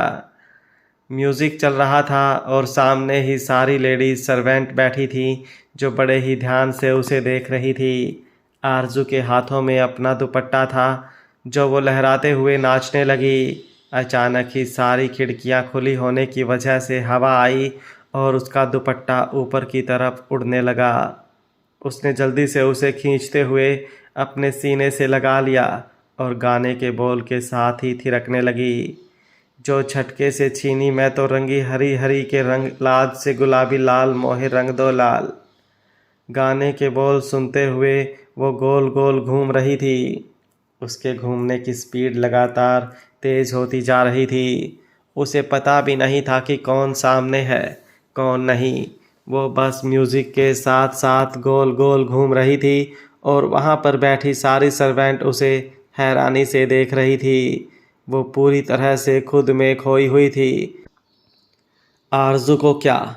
म्यूज़िक चल रहा था और सामने ही सारी लेडीज सर्वेंट बैठी थी जो बड़े ही ध्यान से उसे देख रही थी। आरजू के हाथों में अपना दुपट्टा था जो वो लहराते हुए नाचने लगी। अचानक ही सारी खिड़कियां खुली होने की वजह से हवा आई और उसका दुपट्टा ऊपर की तरफ उड़ने लगा। उसने जल्दी से उसे खींचते हुए अपने सीने से लगा लिया और गाने के बोल के साथ ही थिरकने लगी, जो झटके से छीनी मैं तो रंगी हरी हरी के रंग लाज से गुलाबी लाल मोहे रंग दो लाल। गाने के बोल सुनते हुए वो गोल गोल घूम रही थी। उसके घूमने की स्पीड लगातार तेज होती जा रही थी। उसे पता भी नहीं था कि कौन सामने है कौन नहीं। वो बस म्यूज़िक के साथ साथ गोल गोल घूम रही थी और वहाँ पर बैठी सारी सर्वेंट उसे हैरानी से देख रही थी। वो पूरी तरह से खुद में खोई हुई थी। आरजू को क्या,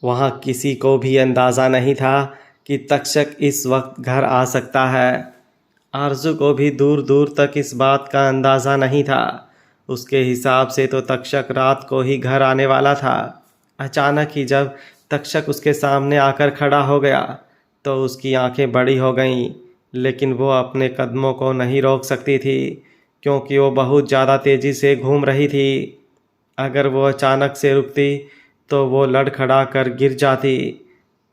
वहाँ किसी को भी अंदाज़ा नहीं था कि तक्षक इस वक्त घर आ सकता है। आरजू को भी दूर दूर तक इस बात का अंदाज़ा नहीं था। उसके हिसाब से तो तक्षक रात को ही घर आने वाला था। अचानक ही जब तक्षक उसके सामने आकर खड़ा हो गया तो उसकी आंखें बड़ी हो गईं, लेकिन वो अपने कदमों को नहीं रोक सकती थी क्योंकि वो बहुत ज़्यादा तेज़ी से घूम रही थी। अगर वो अचानक से रुकती तो वो लड़खड़ा कर गिर जाती,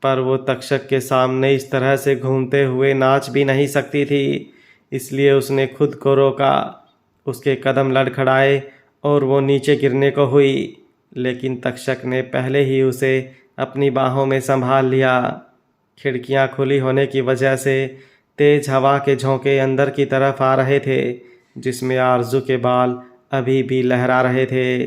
पर वो तक्षक के सामने इस तरह से घूमते हुए नाच भी नहीं सकती थी। इसलिए उसने खुद को रोका। उसके कदम लड़खड़ाए और वो नीचे गिरने को हुई, लेकिन तक्षक ने पहले ही उसे अपनी बाहों में संभाल लिया। खिड़कियां खुली होने की वजह से तेज़ हवा के झोंके अंदर की तरफ आ रहे थे, जिसमें आरजू के बाल अभी भी लहरा रहे थे।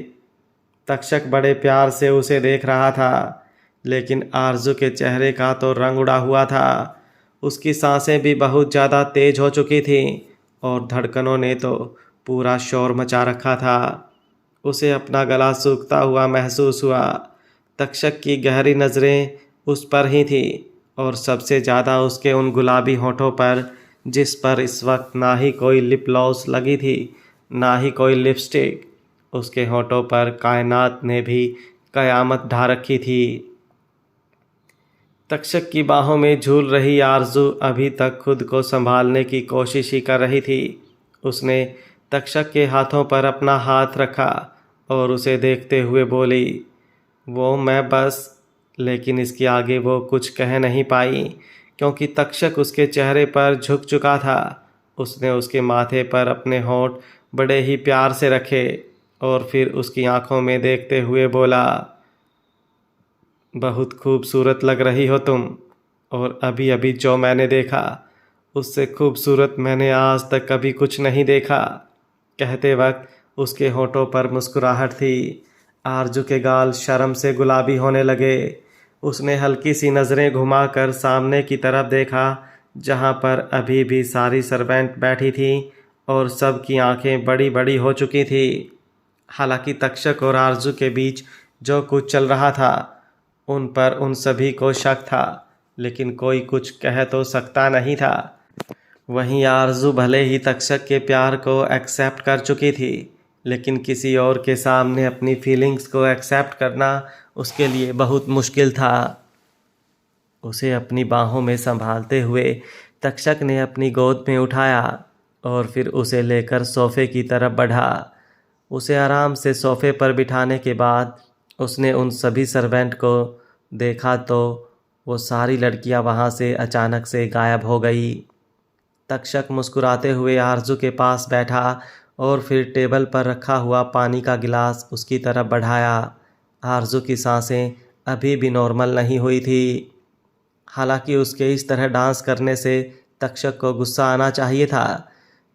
तक्षक बड़े प्यार से उसे देख रहा था, लेकिन आरजू के चेहरे का तो रंग उड़ा हुआ था। उसकी सांसें भी बहुत ज़्यादा तेज हो चुकी थीं और धड़कनों ने तो पूरा शोर मचा रखा था। उसे अपना गला सूखता हुआ महसूस हुआ। तक्षक की गहरी नज़रें उस पर ही थी और सबसे ज़्यादा उसके उन गुलाबी होठों पर, जिस पर इस वक्त ना ही कोई लिप लॉस लगी थी ना ही कोई लिपस्टिक। उसके होठों पर कायनात ने भी कयामत ढा रखी थी। तक्षक की बाहों में झूल रही आरजू अभी तक खुद को संभालने की कोशिश ही कर रही थी। उसने तक्षक के हाथों पर अपना हाथ रखा और उसे देखते हुए बोली, वो मैं बस। लेकिन इसके आगे वो कुछ कह नहीं पाई क्योंकि तक्षक उसके चेहरे पर झुक चुका था। उसने उसके माथे पर अपने होंठ बड़े ही प्यार से रखे और फिर उसकी आंखों में देखते हुए बोला, बहुत खूबसूरत लग रही हो तुम, और अभी अभी जो मैंने देखा उससे खूबसूरत मैंने आज तक कभी कुछ नहीं देखा। कहते वक्त उसके होठों पर मुस्कुराहट थी। आरजू के गाल शर्म से गुलाबी होने लगे। उसने हल्की सी नज़रें घुमाकर सामने की तरफ देखा जहाँ पर अभी भी सारी सर्वेंट बैठी थी और सबकी आंखें बड़ी बड़ी हो चुकी थी। हालांकि तक्षक और आरजू के बीच जो कुछ चल रहा था उन पर उन सभी को शक था, लेकिन कोई कुछ कह तो सकता नहीं था। वहीं आरजू भले ही तक्षक के प्यार को एक्सेप्ट कर चुकी थी, लेकिन किसी और के सामने अपनी फीलिंग्स को एक्सेप्ट करना उसके लिए बहुत मुश्किल था। उसे अपनी बाहों में संभालते हुए तक्षक ने अपनी गोद में उठाया और फिर उसे लेकर सोफ़े की तरफ बढ़ा। उसे आराम से सोफ़े पर बिठाने के बाद उसने उन सभी सर्वेंट को देखा तो वो सारी लड़कियां वहाँ से अचानक से गायब हो गई। तक्षक मुस्कुराते हुए आरजू के पास बैठा और फिर टेबल पर रखा हुआ पानी का गिलास उसकी तरफ बढ़ाया। आरजू की सांसें अभी भी नॉर्मल नहीं हुई थी। हालांकि उसके इस तरह डांस करने से तक्षक को गुस्सा आना चाहिए था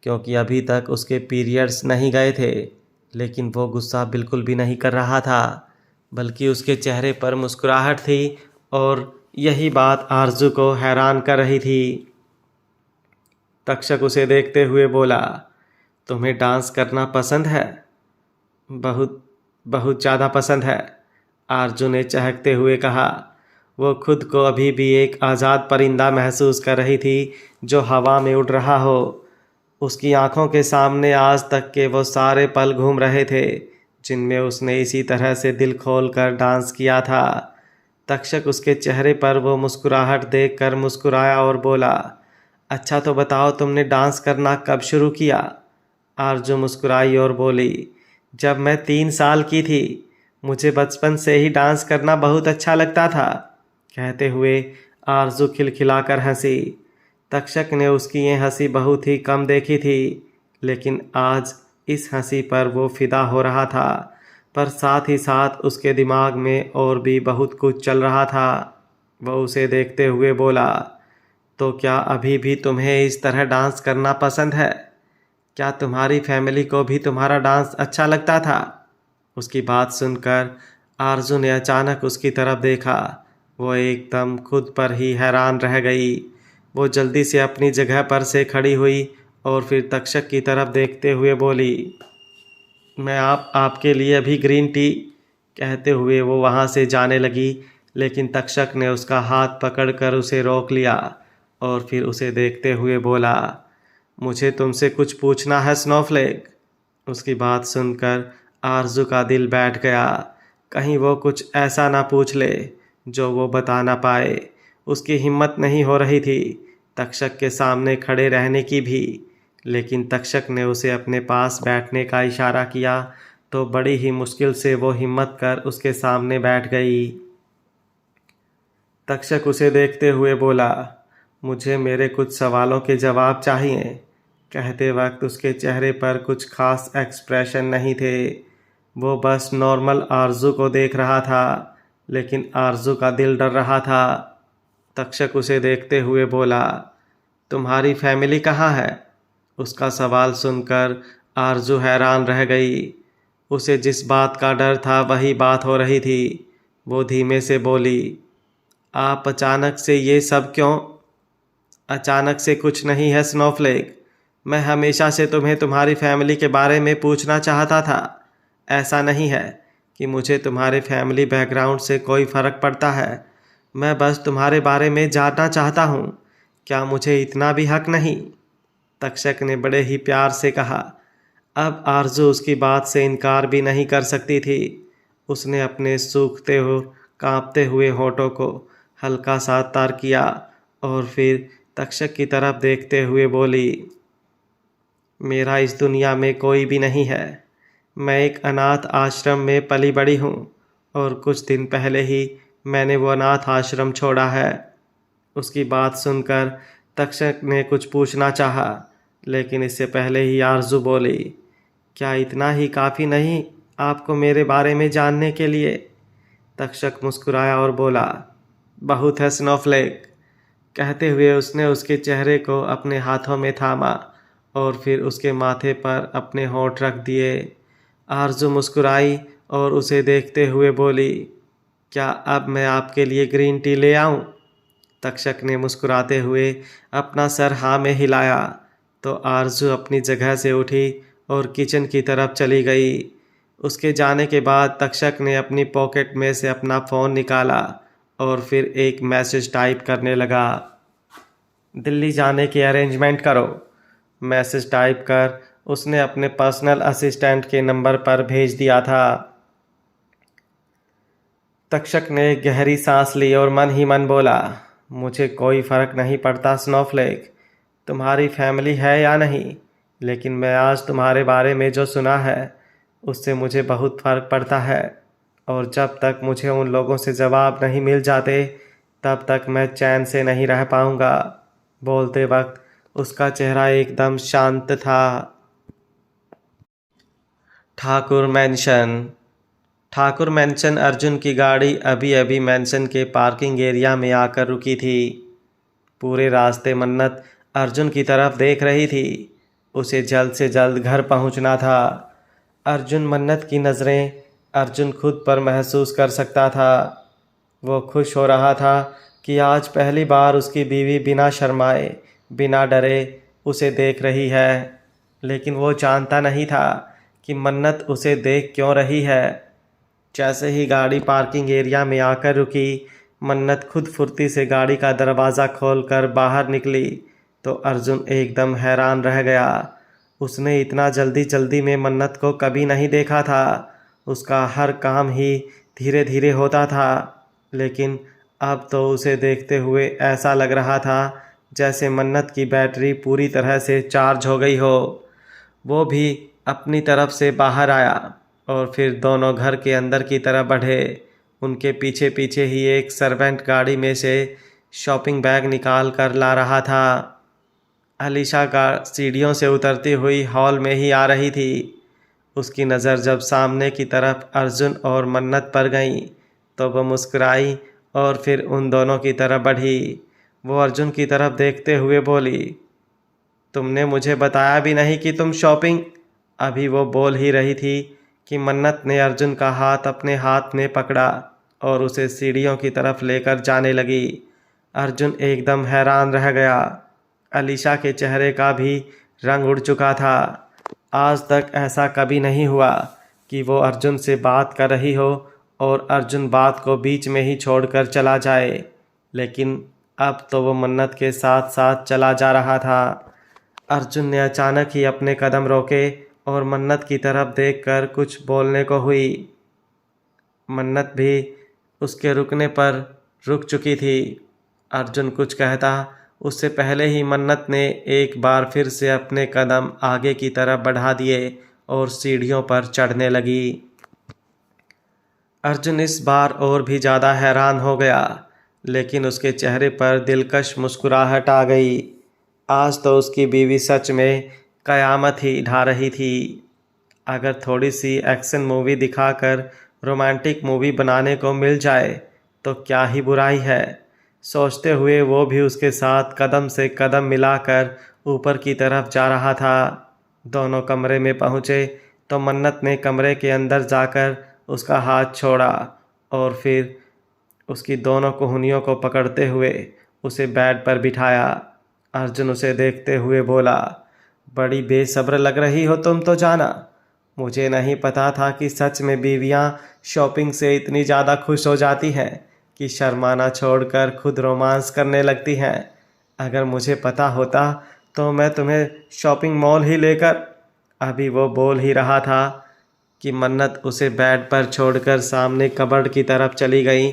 क्योंकि अभी तक उसके पीरियड्स नहीं गए थे, लेकिन वो गुस्सा बिल्कुल भी नहीं कर रहा था, बल्कि उसके चेहरे पर मुस्कुराहट थी और यही बात आरजू को हैरान कर रही थी। तक्षक उसे देखते हुए बोला, तुम्हें डांस करना पसंद है? बहुत बहुत ज़्यादा पसंद है, आरजू ने चहकते हुए कहा। वो खुद को अभी भी एक आज़ाद परिंदा महसूस कर रही थी जो हवा में उड़ रहा हो। उसकी आंखों के सामने आज तक के वो सारे पल घूम रहे थे जिनमें उसने इसी तरह से दिल खोल कर डांस किया था। तक्षक उसके चेहरे पर वो मुस्कुराहट देखकर मुस्कुराया और बोला, अच्छा तो बताओ तुमने डांस करना कब शुरू किया? आरजू मुस्कुराई और बोली, जब मैं 3 साल की थी। मुझे बचपन से ही डांस करना बहुत अच्छा लगता था। कहते हुए आरजू खिलखिलाकर हंसी। तक्षक ने उसकी ये हंसी बहुत ही कम देखी थी, लेकिन आज इस हंसी पर वो फिदा हो रहा था, पर साथ ही साथ उसके दिमाग में और भी बहुत कुछ चल रहा था। वह उसे देखते हुए बोला, तो क्या अभी भी तुम्हें इस तरह डांस करना पसंद है? क्या तुम्हारी फैमिली को भी तुम्हारा डांस अच्छा लगता था? उसकी बात सुनकर आरजू ने अचानक उसकी तरफ देखा। वो एकदम खुद पर ही हैरान रह गई। वो जल्दी से अपनी जगह पर से खड़ी हुई और फिर तक्षक की तरफ देखते हुए बोली, मैं आपके लिए अभी ग्रीन टी। कहते हुए वो वहाँ से जाने लगी, लेकिन तक्षक ने उसका हाथ पकड़कर उसे रोक लिया और फिर उसे देखते हुए बोला, मुझे तुमसे कुछ पूछना है स्नोफ्लेक। उसकी बात सुनकर आरजू का दिल बैठ गया। कहीं वो कुछ ऐसा ना पूछ ले जो वो बता ना पाए। उसकी हिम्मत नहीं हो रही थी तक्षक के सामने खड़े रहने की भी, लेकिन तक्षक ने उसे अपने पास बैठने का इशारा किया तो बड़ी ही मुश्किल से वो हिम्मत कर उसके सामने बैठ गई। तक्षक उसे देखते हुए बोला, मुझे मेरे कुछ सवालों के जवाब चाहिए। कहते वक्त उसके चेहरे पर कुछ खास एक्सप्रेशन नहीं थे। वो बस नॉर्मल आरजू को देख रहा था, लेकिन आरजू का दिल डर रहा था। तक्षक उसे देखते हुए बोला, तुम्हारी फैमिली कहाँ है? उसका सवाल सुनकर आरजू हैरान रह गई। उसे जिस बात का डर था वही बात हो रही थी। वो धीमे से बोली, आप अचानक से ये सब क्यों? अचानक से कुछ नहीं है स्नोफ्लेक। मैं हमेशा से तुम्हें तुम्हारी फैमिली के बारे में पूछना चाहता था। ऐसा नहीं है कि मुझे तुम्हारे फैमिली बैकग्राउंड से कोई फ़र्क पड़ता है। मैं बस तुम्हारे बारे में जानना चाहता हूँ। क्या मुझे इतना भी हक नहीं? तक्षक ने बड़े ही प्यार से कहा। अब आरजू उसकी बात से इनकार भी नहीं कर सकती थी। उसने अपने सूखते हो कांपते हुए होठों को हल्का सा तार किया और फिर तक्षक की तरफ देखते हुए बोली, मेरा इस दुनिया में कोई भी नहीं है। मैं एक अनाथ आश्रम में पली बड़ी हूँ और कुछ दिन पहले ही मैंने वो अनाथ आश्रम छोड़ा है। उसकी बात सुनकर तक्षक ने कुछ पूछना चाहा, लेकिन इससे पहले ही आरजू बोली, क्या इतना ही काफ़ी नहीं आपको मेरे बारे में जानने के लिए? तक्षक मुस्कुराया और बोला, बहुत है स्नोफ्लेक। कहते हुए उसने उसके चेहरे को अपने हाथों में थामा और फिर उसके माथे पर अपने होंठ रख दिए। आरजू मुस्कुराई और उसे देखते हुए बोली, क्या अब मैं आपके लिए ग्रीन टी ले आऊं? तक्षक ने मुस्कुराते हुए अपना सर हाँ में हिलाया तो आरजू अपनी जगह से उठी और किचन की तरफ चली गई। उसके जाने के बाद तक्षक ने अपनी पॉकेट में से अपना फ़ोन निकाला और फिर एक मैसेज टाइप करने लगा, दिल्ली जाने की अरेंजमेंट करो। मैसेज टाइप कर उसने अपने पर्सनल असिस्टेंट के नंबर पर भेज दिया था। तक्षक ने गहरी सांस ली और मन ही मन बोला, मुझे कोई फ़र्क नहीं पड़ता स्नोफ्लेक, तुम्हारी फैमिली है या नहीं, लेकिन मैं आज तुम्हारे बारे में जो सुना है उससे मुझे बहुत फ़र्क पड़ता है और जब तक मुझे उन लोगों से जवाब नहीं मिल जाते तब तक मैं चैन से नहीं रह पाऊँगा। बोलते वक्त उसका चेहरा एकदम शांत था। ठाकुर मैंशन अर्जुन की गाड़ी अभी अभी मैंशन के पार्किंग एरिया में आकर रुकी थी। पूरे रास्ते मन्नत अर्जुन की तरफ देख रही थी। उसे जल्द से जल्द घर पहुंचना था। अर्जुन मन्नत की नज़रें अर्जुन खुद पर महसूस कर सकता था। वो खुश हो रहा था कि आज पहली बार उसकी बीवी बिना शर्माए, बिना डरे उसे देख रही है, लेकिन वो जानता नहीं था कि मन्नत उसे देख क्यों रही है। जैसे ही गाड़ी पार्किंग एरिया में आकर रुकी, मन्नत खुद फुर्ती से गाड़ी का दरवाज़ा खोलकर बाहर निकली तो अर्जुन एकदम हैरान रह गया। उसने इतना जल्दी जल्दी में मन्नत को कभी नहीं देखा था। उसका हर काम ही धीरे धीरे होता था, लेकिन अब तो उसे देखते हुए ऐसा लग रहा था जैसे मन्नत की बैटरी पूरी तरह से चार्ज हो गई हो। वो भी अपनी तरफ से बाहर आया और फिर दोनों घर के अंदर की तरफ बढ़े। उनके पीछे पीछे ही एक सर्वेंट गाड़ी में से शॉपिंग बैग निकाल कर ला रहा था। अलीशा का सीढ़ियों से उतरती हुई हॉल में ही आ रही थी। उसकी नज़र जब सामने की तरफ अर्जुन और मन्नत पर गई तो वह मुस्कुराई और फिर उन दोनों की तरफ बढ़ी। वो अर्जुन की तरफ देखते हुए बोली, तुमने मुझे बताया भी नहीं कि तुम शॉपिंग। अभी वो बोल ही रही थी कि मन्नत ने अर्जुन का हाथ अपने हाथ में पकड़ा और उसे सीढ़ियों की तरफ लेकर जाने लगी। अर्जुन एकदम हैरान रह गया। अलीशा के चेहरे का भी रंग उड़ चुका था। आज तक ऐसा कभी नहीं हुआ कि वो अर्जुन से बात कर रही हो और अर्जुन बात को बीच में ही छोड़कर चला जाए, लेकिन अब तो वो मन्नत के साथ साथ चला जा रहा था। अर्जुन ने अचानक ही अपने कदम रोके और मन्नत की तरफ देखकर कुछ बोलने को हुई। मन्नत भी उसके रुकने पर रुक चुकी थी। अर्जुन कुछ कहता उससे पहले ही मन्नत ने एक बार फिर से अपने कदम आगे की तरफ बढ़ा दिए और सीढ़ियों पर चढ़ने लगी। अर्जुन इस बार और भी ज़्यादा हैरान हो गया, लेकिन उसके चेहरे पर दिलकश मुस्कुराहट आ गई। आज तो उसकी बीवी सच में कयामत ही ढा रही थी। अगर थोड़ी सी एक्शन मूवी दिखाकर रोमांटिक मूवी बनाने को मिल जाए तो क्या ही बुराई है। सोचते हुए वो भी उसके साथ कदम से कदम मिलाकर ऊपर की तरफ जा रहा था। दोनों कमरे में पहुँचे तो मन्नत ने कमरे के अंदर जाकर उसका हाथ छोड़ा और फिर उसकी दोनों कोहनियों को पकड़ते हुए उसे बेड पर बिठाया। अर्जुन उसे देखते हुए बोला, बड़ी बेसब्र लग रही हो तुम तो जाना। मुझे नहीं पता था कि सच में बीवियां शॉपिंग से इतनी ज़्यादा खुश हो जाती हैं कि शर्माना छोड़कर खुद रोमांस करने लगती हैं। अगर मुझे पता होता तो मैं तुम्हें शॉपिंग मॉल ही लेकर। अभी वो बोल ही रहा था कि मन्नत उसे बेड पर छोड़कर सामने कबर्ड की तरफ चली गई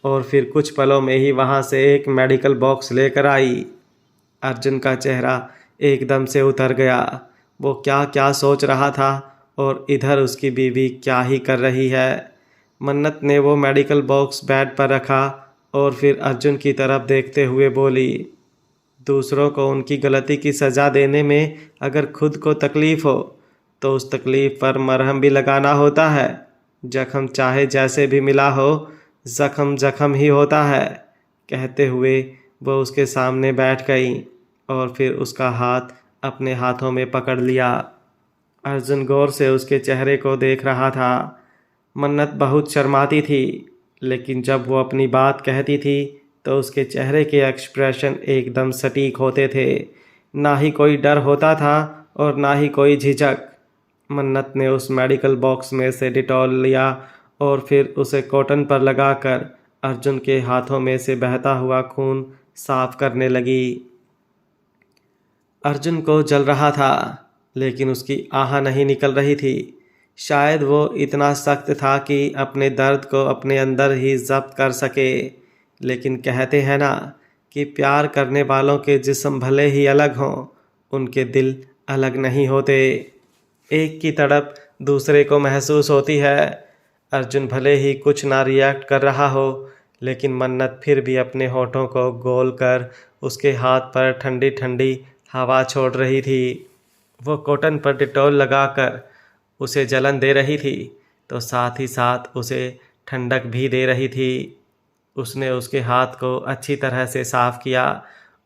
और फिर कुछ पलों में ही वहाँ से एक मेडिकल बॉक्स लेकर आई। अर्जुन का चेहरा एकदम से उतर गया। वो क्या क्या सोच रहा था और इधर उसकी बीवी क्या ही कर रही है। मन्नत ने वो मेडिकल बॉक्स बेड पर रखा और फिर अर्जुन की तरफ देखते हुए बोली, दूसरों को उनकी गलती की सज़ा देने में अगर खुद को तकलीफ़ हो तो उस तकलीफ़ पर मरहम भी लगाना होता है। जख्म चाहे जैसे भी मिला हो, ज़ख्म ज़ख्म ही होता है। कहते हुए वो उसके सामने बैठ गई और फिर उसका हाथ अपने हाथों में पकड़ लिया। अर्जुन गौर से उसके चेहरे को देख रहा था। मन्नत बहुत शर्माती थी, लेकिन जब वो अपनी बात कहती थी तो उसके चेहरे के एक्सप्रेशन एकदम सटीक होते थे। ना ही कोई डर होता था और ना ही कोई झिझक। मन्नत ने उस मेडिकल बॉक्स में से डिटॉल लिया और फिर उसे कॉटन पर लगाकर अर्जुन के हाथों में से बहता हुआ खून साफ करने लगी। अर्जुन को जल रहा था, लेकिन उसकी आह नहीं निकल रही थी। शायद वो इतना सख्त था कि अपने दर्द को अपने अंदर ही जब्त कर सके। लेकिन कहते हैं ना कि प्यार करने वालों के जिस्म भले ही अलग हों, उनके दिल अलग नहीं होते। एक की तड़प दूसरे को महसूस होती है। अर्जुन भले ही कुछ ना रिएक्ट कर रहा हो, लेकिन मन्नत फिर भी अपने होठों को गोल कर उसके हाथ पर ठंडी ठंडी हवा छोड़ रही थी। वो कॉटन पर डिटॉल लगाकर उसे जलन दे रही थी तो साथ ही साथ उसे ठंडक भी दे रही थी। उसने उसके हाथ को अच्छी तरह से साफ किया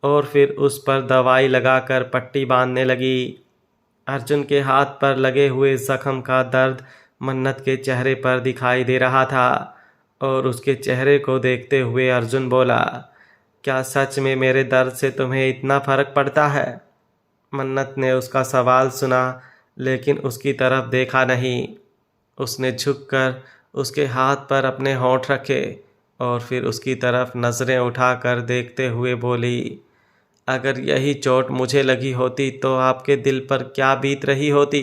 और फिर उस पर दवाई लगाकर पट्टी बांधने लगी। अर्जुन के हाथ पर लगे हुए जख्म का दर्द मन्नत के चेहरे पर दिखाई दे रहा था और उसके चेहरे को देखते हुए अर्जुन बोला, क्या सच में मेरे दर्द से तुम्हें इतना फ़र्क पड़ता है? मन्नत ने उसका सवाल सुना, लेकिन उसकी तरफ देखा नहीं। उसने झुककर उसके हाथ पर अपने होंठ रखे और फिर उसकी तरफ नज़रें उठाकर देखते हुए बोली, अगर यही चोट मुझे लगी होती तो आपके दिल पर क्या बीत रही होती?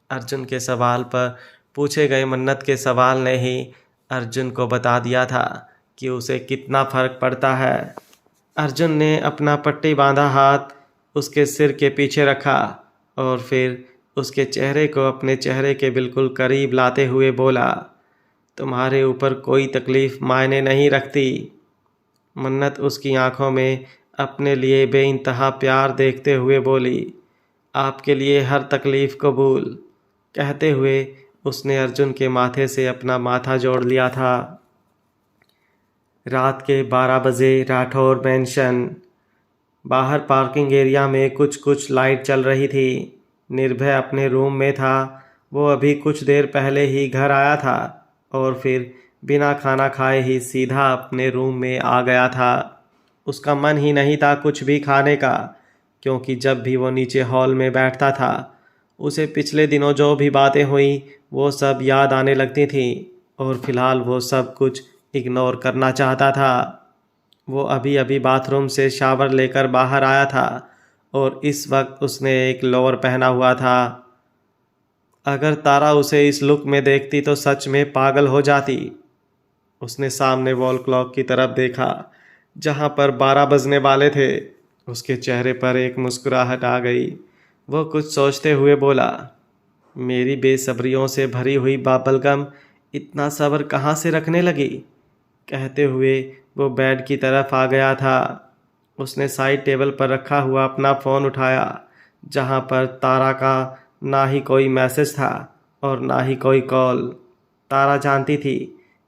अर्जुन के सवाल पर पूछे गए मन्नत के सवाल ने ही अर्जुन को बता दिया था कि उसे कितना फ़र्क पड़ता है। अर्जुन ने अपना पट्टी बांधा हाथ उसके सिर के पीछे रखा और फिर उसके चेहरे को अपने चेहरे के बिल्कुल करीब लाते हुए बोला, तुम्हारे ऊपर कोई तकलीफ़ मायने नहीं रखती। मन्नत उसकी आंखों में अपने लिए बेइंतहा प्यार देखते हुए बोली, आपके लिए हर तकलीफ़ कबूल। कहते हुए उसने अर्जुन के माथे से अपना माथा जोड़ लिया था। रात के 12 बजे राठौर मैंशन। बाहर पार्किंग एरिया में कुछ लाइट चल रही थी। निर्भय अपने रूम में था। वो अभी कुछ देर पहले ही घर आया था और फिर बिना खाना खाए ही सीधा अपने रूम में आ गया था। उसका मन ही नहीं था कुछ भी खाने का, क्योंकि जब भी वो नीचे हॉल में बैठता था उसे पिछले दिनों जो भी बातें हुई वो सब याद आने लगती थी और फिलहाल वो सब कुछ इग्नोर करना चाहता था। वो अभी अभी बाथरूम से शावर लेकर बाहर आया था और इस वक्त उसने एक लोअर पहना हुआ था। अगर तारा उसे इस लुक में देखती तो सच में पागल हो जाती। उसने सामने वॉल क्लॉक की तरफ देखा जहाँ पर 12 बजने वाले थे। उसके चेहरे पर एक मुस्कुराहट आ गई। वो कुछ सोचते हुए बोला, मेरी बेसब्रियों से भरी हुई बाबलगम इतना सब्र कहाँ से रखने लगी? कहते हुए वो बेड की तरफ आ गया था। उसने साइड टेबल पर रखा हुआ अपना फ़ोन उठाया, जहाँ पर तारा का ना ही कोई मैसेज था और ना ही कोई कॉल। तारा जानती थी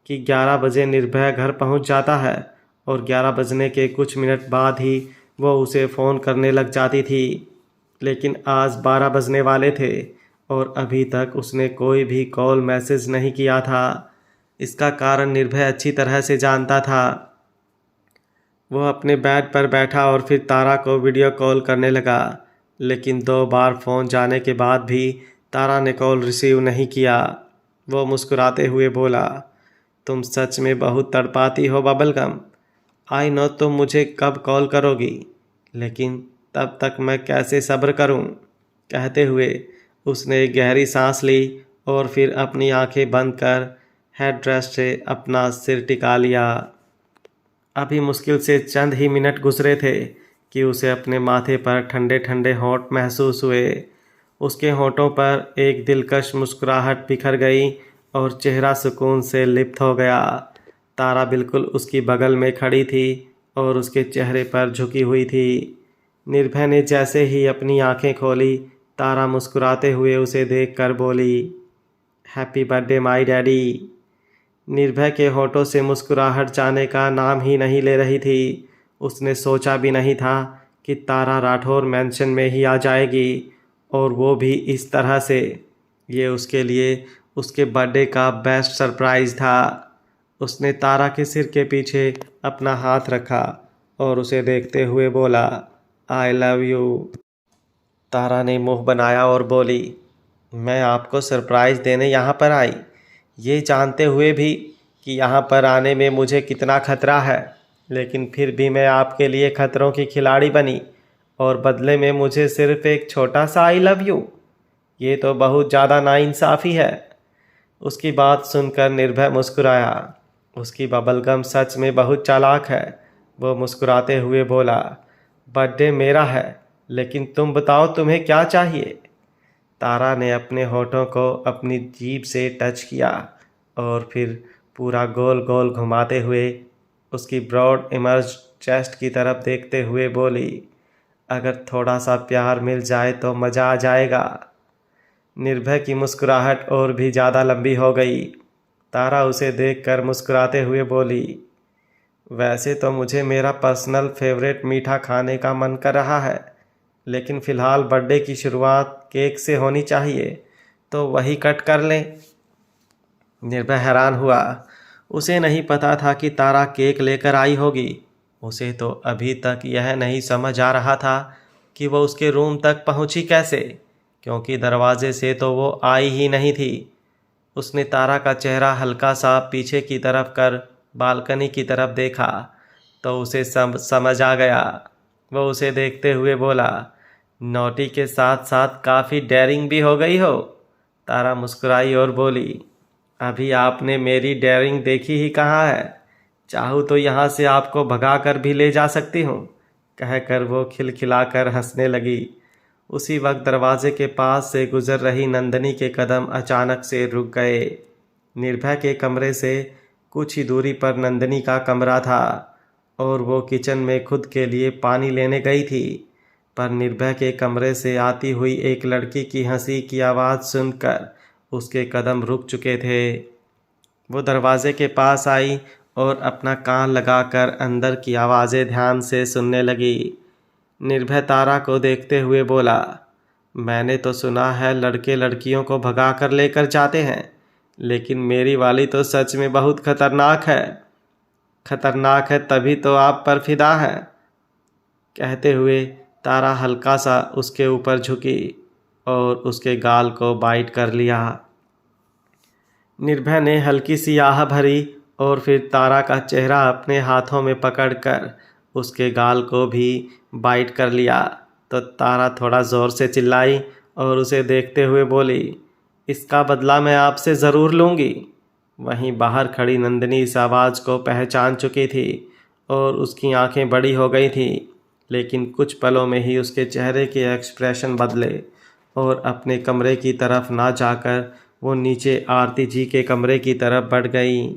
कि 11 बजे निर्भय घर पहुँच जाता है और 11 बजने के कुछ मिनट बाद ही वो उसे फ़ोन करने लग जाती थी। लेकिन आज 12 बजने वाले थे और अभी तक उसने कोई भी कॉल मैसेज नहीं किया था। इसका कारण निर्भय अच्छी तरह से जानता था। वो अपने बेड पर बैठा और फिर तारा को वीडियो कॉल करने लगा, लेकिन 2 बार फ़ोन जाने के बाद भी तारा ने कॉल रिसीव नहीं किया। वो मुस्कुराते हुए बोला, तुम सच में बहुत तड़पाती हो बबलगम। आई नो तुम मुझे कब कॉल करोगी, लेकिन तब तक मैं कैसे सब्र करूं? कहते हुए उसने एक गहरी सांस ली और फिर अपनी आंखें बंद कर हेड रेस्ट से अपना सिर टिका लिया। अभी मुश्किल से चंद ही मिनट गुजरे थे कि उसे अपने माथे पर ठंडे ठंडे होंठ महसूस हुए। उसके होंठों पर एक दिलकश मुस्कुराहट बिखर गई और चेहरा सुकून से लिप्त हो गया। तारा बिल्कुल उसकी बगल में खड़ी थी और उसके चेहरे पर झुकी हुई थी। निर्भय ने जैसे ही अपनी आंखें खोली, तारा मुस्कुराते हुए उसे देखकर बोली, हैप्पी बर्थडे माय डैडी। निर्भय के होठों से मुस्कुराहट जाने का नाम ही नहीं ले रही थी। उसने सोचा भी नहीं था कि तारा राठौर मैंशन में ही आ जाएगी, और वो भी इस तरह से। ये उसके लिए उसके बर्थडे का बेस्ट सरप्राइज़ था। उसने तारा के सिर के पीछे अपना हाथ रखा और उसे देखते हुए बोला, आई लव यू। तारा ने मुंह बनाया और बोली, मैं आपको सरप्राइज़ देने यहाँ पर आई, ये जानते हुए भी कि यहाँ पर आने में मुझे कितना खतरा है, लेकिन फिर भी मैं आपके लिए खतरों की खिलाड़ी बनी और बदले में मुझे सिर्फ एक छोटा सा आई लव यू। ये तो बहुत ज़्यादा नाइंसाफ़ी है। उसकी बात सुनकर निर्भय मुस्कुराया। उसकी बबलगम सच में बहुत चालाक है। वो मुस्कुराते हुए बोला, बर्थडे मेरा है, लेकिन तुम बताओ तुम्हें क्या चाहिए। तारा ने अपने होठों को अपनी जीभ से टच किया और फिर पूरा गोल गोल घुमाते हुए उसकी ब्रॉड इमर्ज चेस्ट की तरफ देखते हुए बोली, अगर थोड़ा सा प्यार मिल जाए तो मज़ा आ जाएगा। निर्भय की मुस्कुराहट और भी ज़्यादा लंबी हो गई। तारा उसे देखकर मुस्कुराते हुए बोली, वैसे तो मुझे मेरा पर्सनल फेवरेट मीठा खाने का मन कर रहा है, लेकिन फ़िलहाल बर्थडे की शुरुआत केक से होनी चाहिए, तो वही कट कर लें। निर्भय हैरान हुआ। उसे नहीं पता था कि तारा केक लेकर आई होगी। उसे तो अभी तक यह नहीं समझ आ रहा था कि वो उसके रूम तक पहुंची कैसे, क्योंकि दरवाजे से तो वो आई ही नहीं थी। उसने तारा का चेहरा हल्का सा पीछे की तरफ कर बालकनी की तरफ देखा तो उसे समझ आ गया। वो उसे देखते हुए बोला, नोटी के साथ साथ काफ़ी डेयरिंग भी हो गई हो। तारा मुस्कुराई और बोली, अभी आपने मेरी डेयरिंग देखी ही कहाँ है, चाहूँ तो यहाँ से आपको भगा कर भी ले जा सकती हूँ, कहकर वो खिलखिलाकर हंसने लगी। उसी वक्त दरवाजे के पास से गुजर रही नंदिनी के कदम अचानक से रुक गए। निर्भय के कमरे से कुछ ही दूरी पर नंदिनी का कमरा था और वो किचन में खुद के लिए पानी लेने गई थी, पर निर्भय के कमरे से आती हुई एक लड़की की हंसी की आवाज़ सुनकर उसके कदम रुक चुके थे। वो दरवाजे के पास आई और अपना कान लगाकर अंदर की आवाज़ें ध्यान से सुनने लगी। निर्भय तारा को देखते हुए बोला, मैंने तो सुना है लड़के लड़कियों को भगा कर लेकर जाते हैं, लेकिन मेरी वाली तो सच में बहुत खतरनाक है। खतरनाक है तभी तो आप पर फिदा है। कहते हुए तारा हल्का सा उसके ऊपर झुकी और उसके गाल को बाइट कर लिया। निर्भय ने हल्की सी आह भरी और फिर तारा का चेहरा अपने हाथों में पकड़कर उसके गाल को भी बाइट कर लिया तो तारा थोड़ा ज़ोर से चिल्लाई और उसे देखते हुए बोली, इसका बदला मैं आपसे ज़रूर लूँगी। वहीं बाहर खड़ी नंदिनी इस आवाज़ को पहचान चुकी थी और उसकी आंखें बड़ी हो गई थीं, लेकिन कुछ पलों में ही उसके चेहरे के एक्सप्रेशन बदले और अपने कमरे की तरफ ना जाकर वो नीचे आरती जी के कमरे की तरफ बढ़ गई।